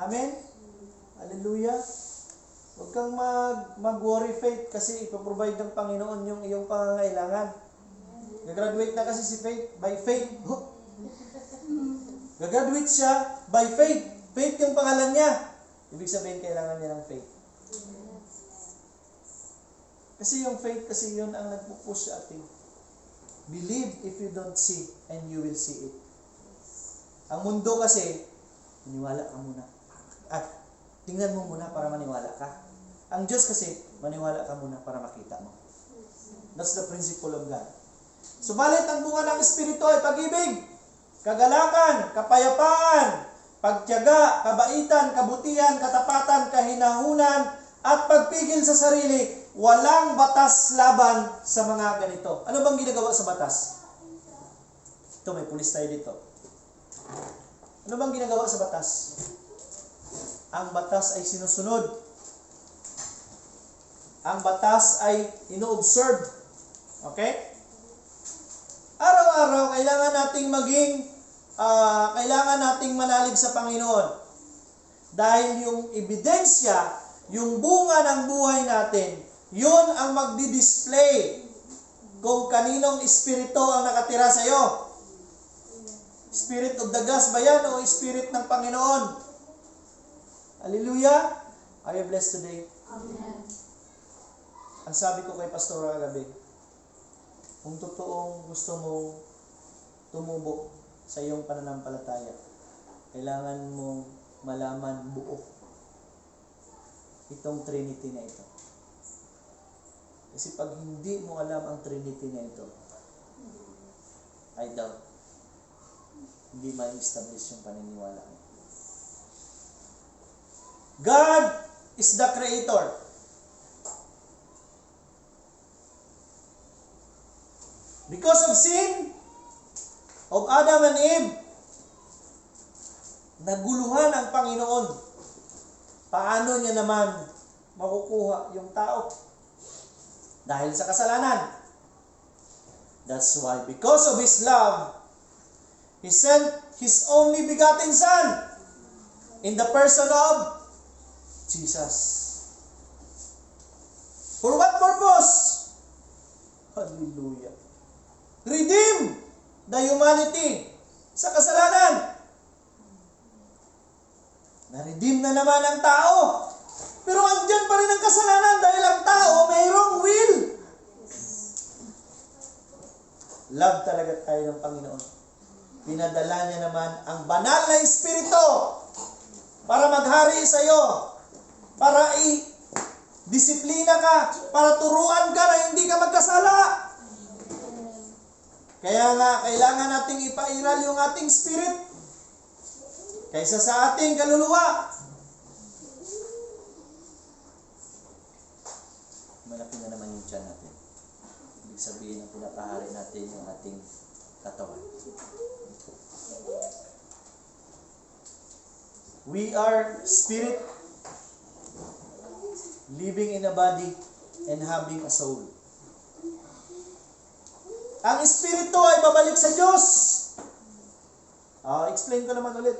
[SPEAKER 1] Amen? Hallelujah. Huwag kang mag-worry faith kasi ipoprovide ng Panginoon yung iyong pangangailangan. Gagraduate na kasi si faith by faith. Gagraduate siya by faith. Faith yung pangalan niya. Ibig sabihin, kailangan niya ng faith. Kasi yung faith, kasi yun ang nagpupush sa atin. Believe if you don't see, and you will see it. Ang mundo kasi, iniwala ka muna. Tingnan mo muna para maniwala ka. Ang Diyos kasi, maniwala ka muna para makita mo. That's the principle of God. Subalit ang bunga ng Espiritu ay pag-ibig, kagalakan, kapayapaan, pagtiyaga, kabaitan, kabutihan, katapatan, kahinahunan, at pagpigil sa sarili. Walang batas laban sa mga ganito. Ano bang ginagawa sa batas? Ito, may pulis tayo dito. Ano bang ginagawa sa batas? Ang batas ay sinusunod. Ang batas ay ino-observe. Okay? Araw-araw, kailangan nating manalig sa Panginoon. Dahil yung ebidensya, yung bunga ng buhay natin, yun ang magdi-display kung kaninong espiritu ang nakatira sa iyo. Spirit of the gods ba yan o Spirit ng Panginoon? Hallelujah! Are you blessed today?
[SPEAKER 2] Amen.
[SPEAKER 1] Ang sabi ko kay Pastor kagabi, kung totoong gusto mong tumubo sa iyong pananampalataya, kailangan mong malaman buo itong Trinity na ito. Kasi pag hindi mo alam ang Trinity na ito, I doubt, hindi ma-establish yung paniniwala mo. God is the Creator. Because of sin of Adam and Eve, naguluhan ang Panginoon. Paano niya naman makukuha yung tao? Dahil sa kasalanan. That's why, because of His love, He sent His only begotten Son in the person of Jesus. For what purpose? Hallelujah. Redeem the humanity sa kasalanan. Na-redeem na naman ang tao. Pero andyan pa rin ang kasalanan dahil ang tao mayroong will. Love talaga tayo ng Panginoon. Pinadala niya naman ang banal na Espiritu para maghari sa iyo, para i-disiplina ka, para turuan ka na hindi ka magkasala. Kaya nga, kailangan nating ipairal yung ating spirit kaysa sa ating kaluluwa. Malaki na naman yung tiyan natin. Ibig sabihin na pinapahari natin yung ating katawan. We are spirit, living in a body, and having a soul. Ang espiritu ay babalik sa Diyos. Explain ko naman ulit.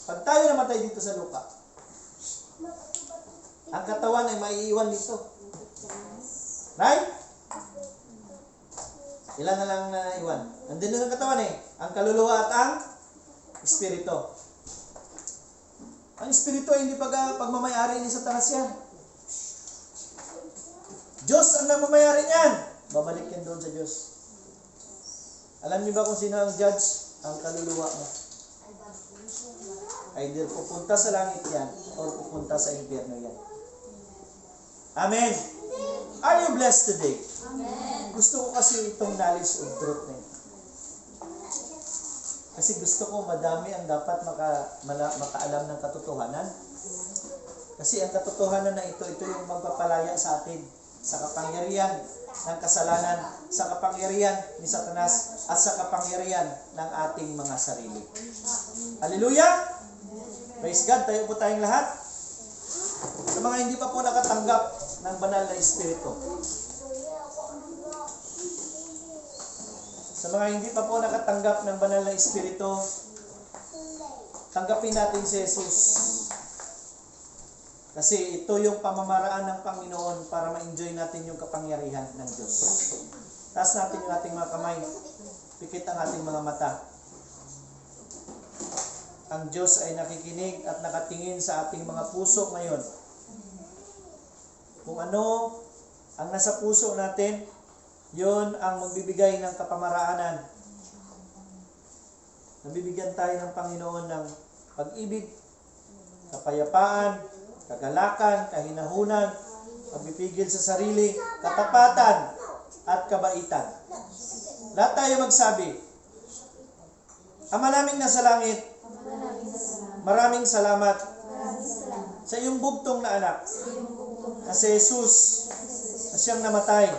[SPEAKER 1] Pag tayo namatay dito sa lupa, ang katawan ay maiiwan dito. Right? Ilan na lang na iwan? Nandun na ang katawan eh. Ang kaluluwa at ang espiritu. Ang espiritu ay hindi pagmamayari ni Satanas yan. Diyos ang namamayari niyan. Babalik yan doon sa Diyos. Alam niyo ba kung sino ang judge? Ang kaluluwa mo. Either pupunta sa langit yan or pupunta sa impyerno yan. Amen. Are you blessed today?
[SPEAKER 2] Amen.
[SPEAKER 1] Gusto ko kasi itong knowledge of truth na ito. Kasi gusto ko madami ang dapat makaalam ng katotohanan. Kasi ang katotohanan na ito yung magpapalaya sa atin sa kapangyarihan ng kasalanan, sa kapangyarihan ni Satanas, at sa kapangyarihan ng ating mga sarili. Hallelujah! Praise God! Tayo po tayong lahat. Sa mga hindi pa po nakatanggap ng banal na Espiritu. Sa mga hindi pa po nakatanggap ng banal na Espiritu, tanggapin natin si Jesus. Kasi ito yung pamamaraan ng Panginoon para ma-enjoy natin yung kapangyarihan ng Diyos. Taas natin yung ating mga kamay. Pikit ang ating mga mata. Ang Diyos ay nakikinig at nakatingin sa ating mga puso ngayon. Kung ano ang nasa puso natin, yon ang magbibigay ng kapamaraanan. Nabibigyan tayo ng Panginoon ng pag-ibig, kapayapaan, kagalakan, kahinahunan, pagpipigil sa sarili, katapatan, at kabaitan. Lahat tayo magsabi, Ama naming nasa langit, maraming salamat sa iyong bugtong na anak, na si Jesus, na siyang namatay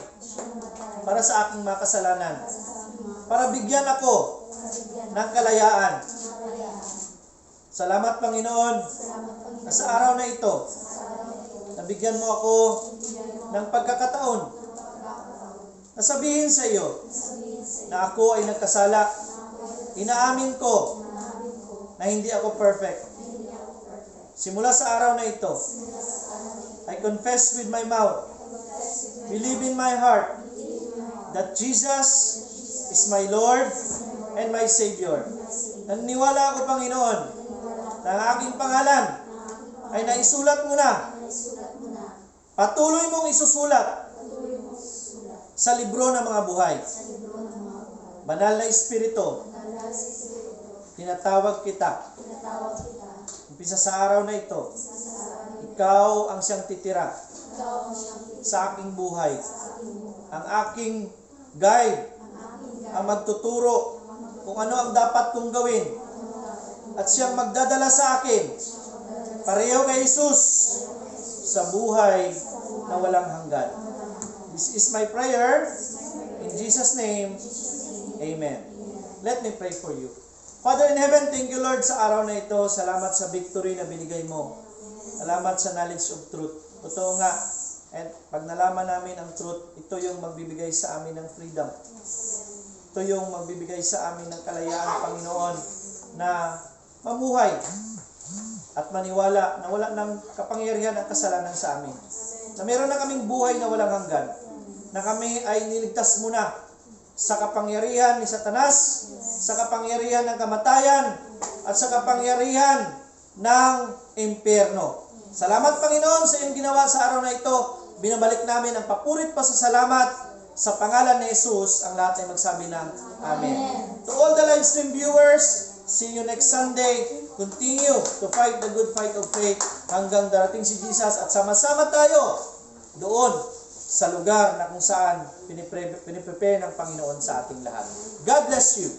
[SPEAKER 1] para sa aking makasalanan, para bigyan ako ng kalayaan. Salamat, Panginoon, na sa araw na ito, nabigyan mo ako ng pagkakataon na sabihin sa iyo na ako ay nagkasala. Inaamin ko na hindi ako perfect. Simula sa araw na ito, I confess with my mouth, believe in my heart, that Jesus is my Lord and my Savior. Naniniwala ako, Panginoon, na ang aking pangalan ay naisulat mo na. Patuloy mong isusulat sa libro ng mga buhay. Banal na Espiritu, tinatawag kita. Umpisa sa araw na ito, ikaw ang siyang titira sa aking buhay. Ang aking guide, ang magtuturo kung ano ang dapat kong gawin. At siyang magdadala sa akin, pareho kay Jesus, sa buhay na walang hanggan. This is my prayer. In Jesus' name, Amen. Let me pray for you. Father in heaven, thank you, Lord, sa araw na ito. Salamat sa victory na binigay mo. Salamat sa knowledge of truth. Totoo nga. And pag nalaman namin ang truth, ito yung magbibigay sa amin ng freedom. Ito yung magbibigay sa amin ng kalayaan, Panginoon, na mamuhay at maniwala na wala ng kapangyarihan at kasalanan sa amin. Na meron na kaming buhay na walang hanggan. Na kami ay niligtas mo na sa kapangyarihan ni Satanas, sa kapangyarihan ng kamatayan, at sa kapangyarihan ng impyerno. Salamat, Panginoon, sa iyong ginawa sa araw na ito. Binabalik namin ang papurit pa sa salamat sa pangalan ni Jesus. Ang lahat ay magsabi ng Amen. To all the live stream viewers, see you next Sunday. Continue to fight the good fight of faith hanggang darating si Jesus at sama-sama tayo doon sa lugar na kung saan piniprepare ng Panginoon sa ating lahat. God bless you.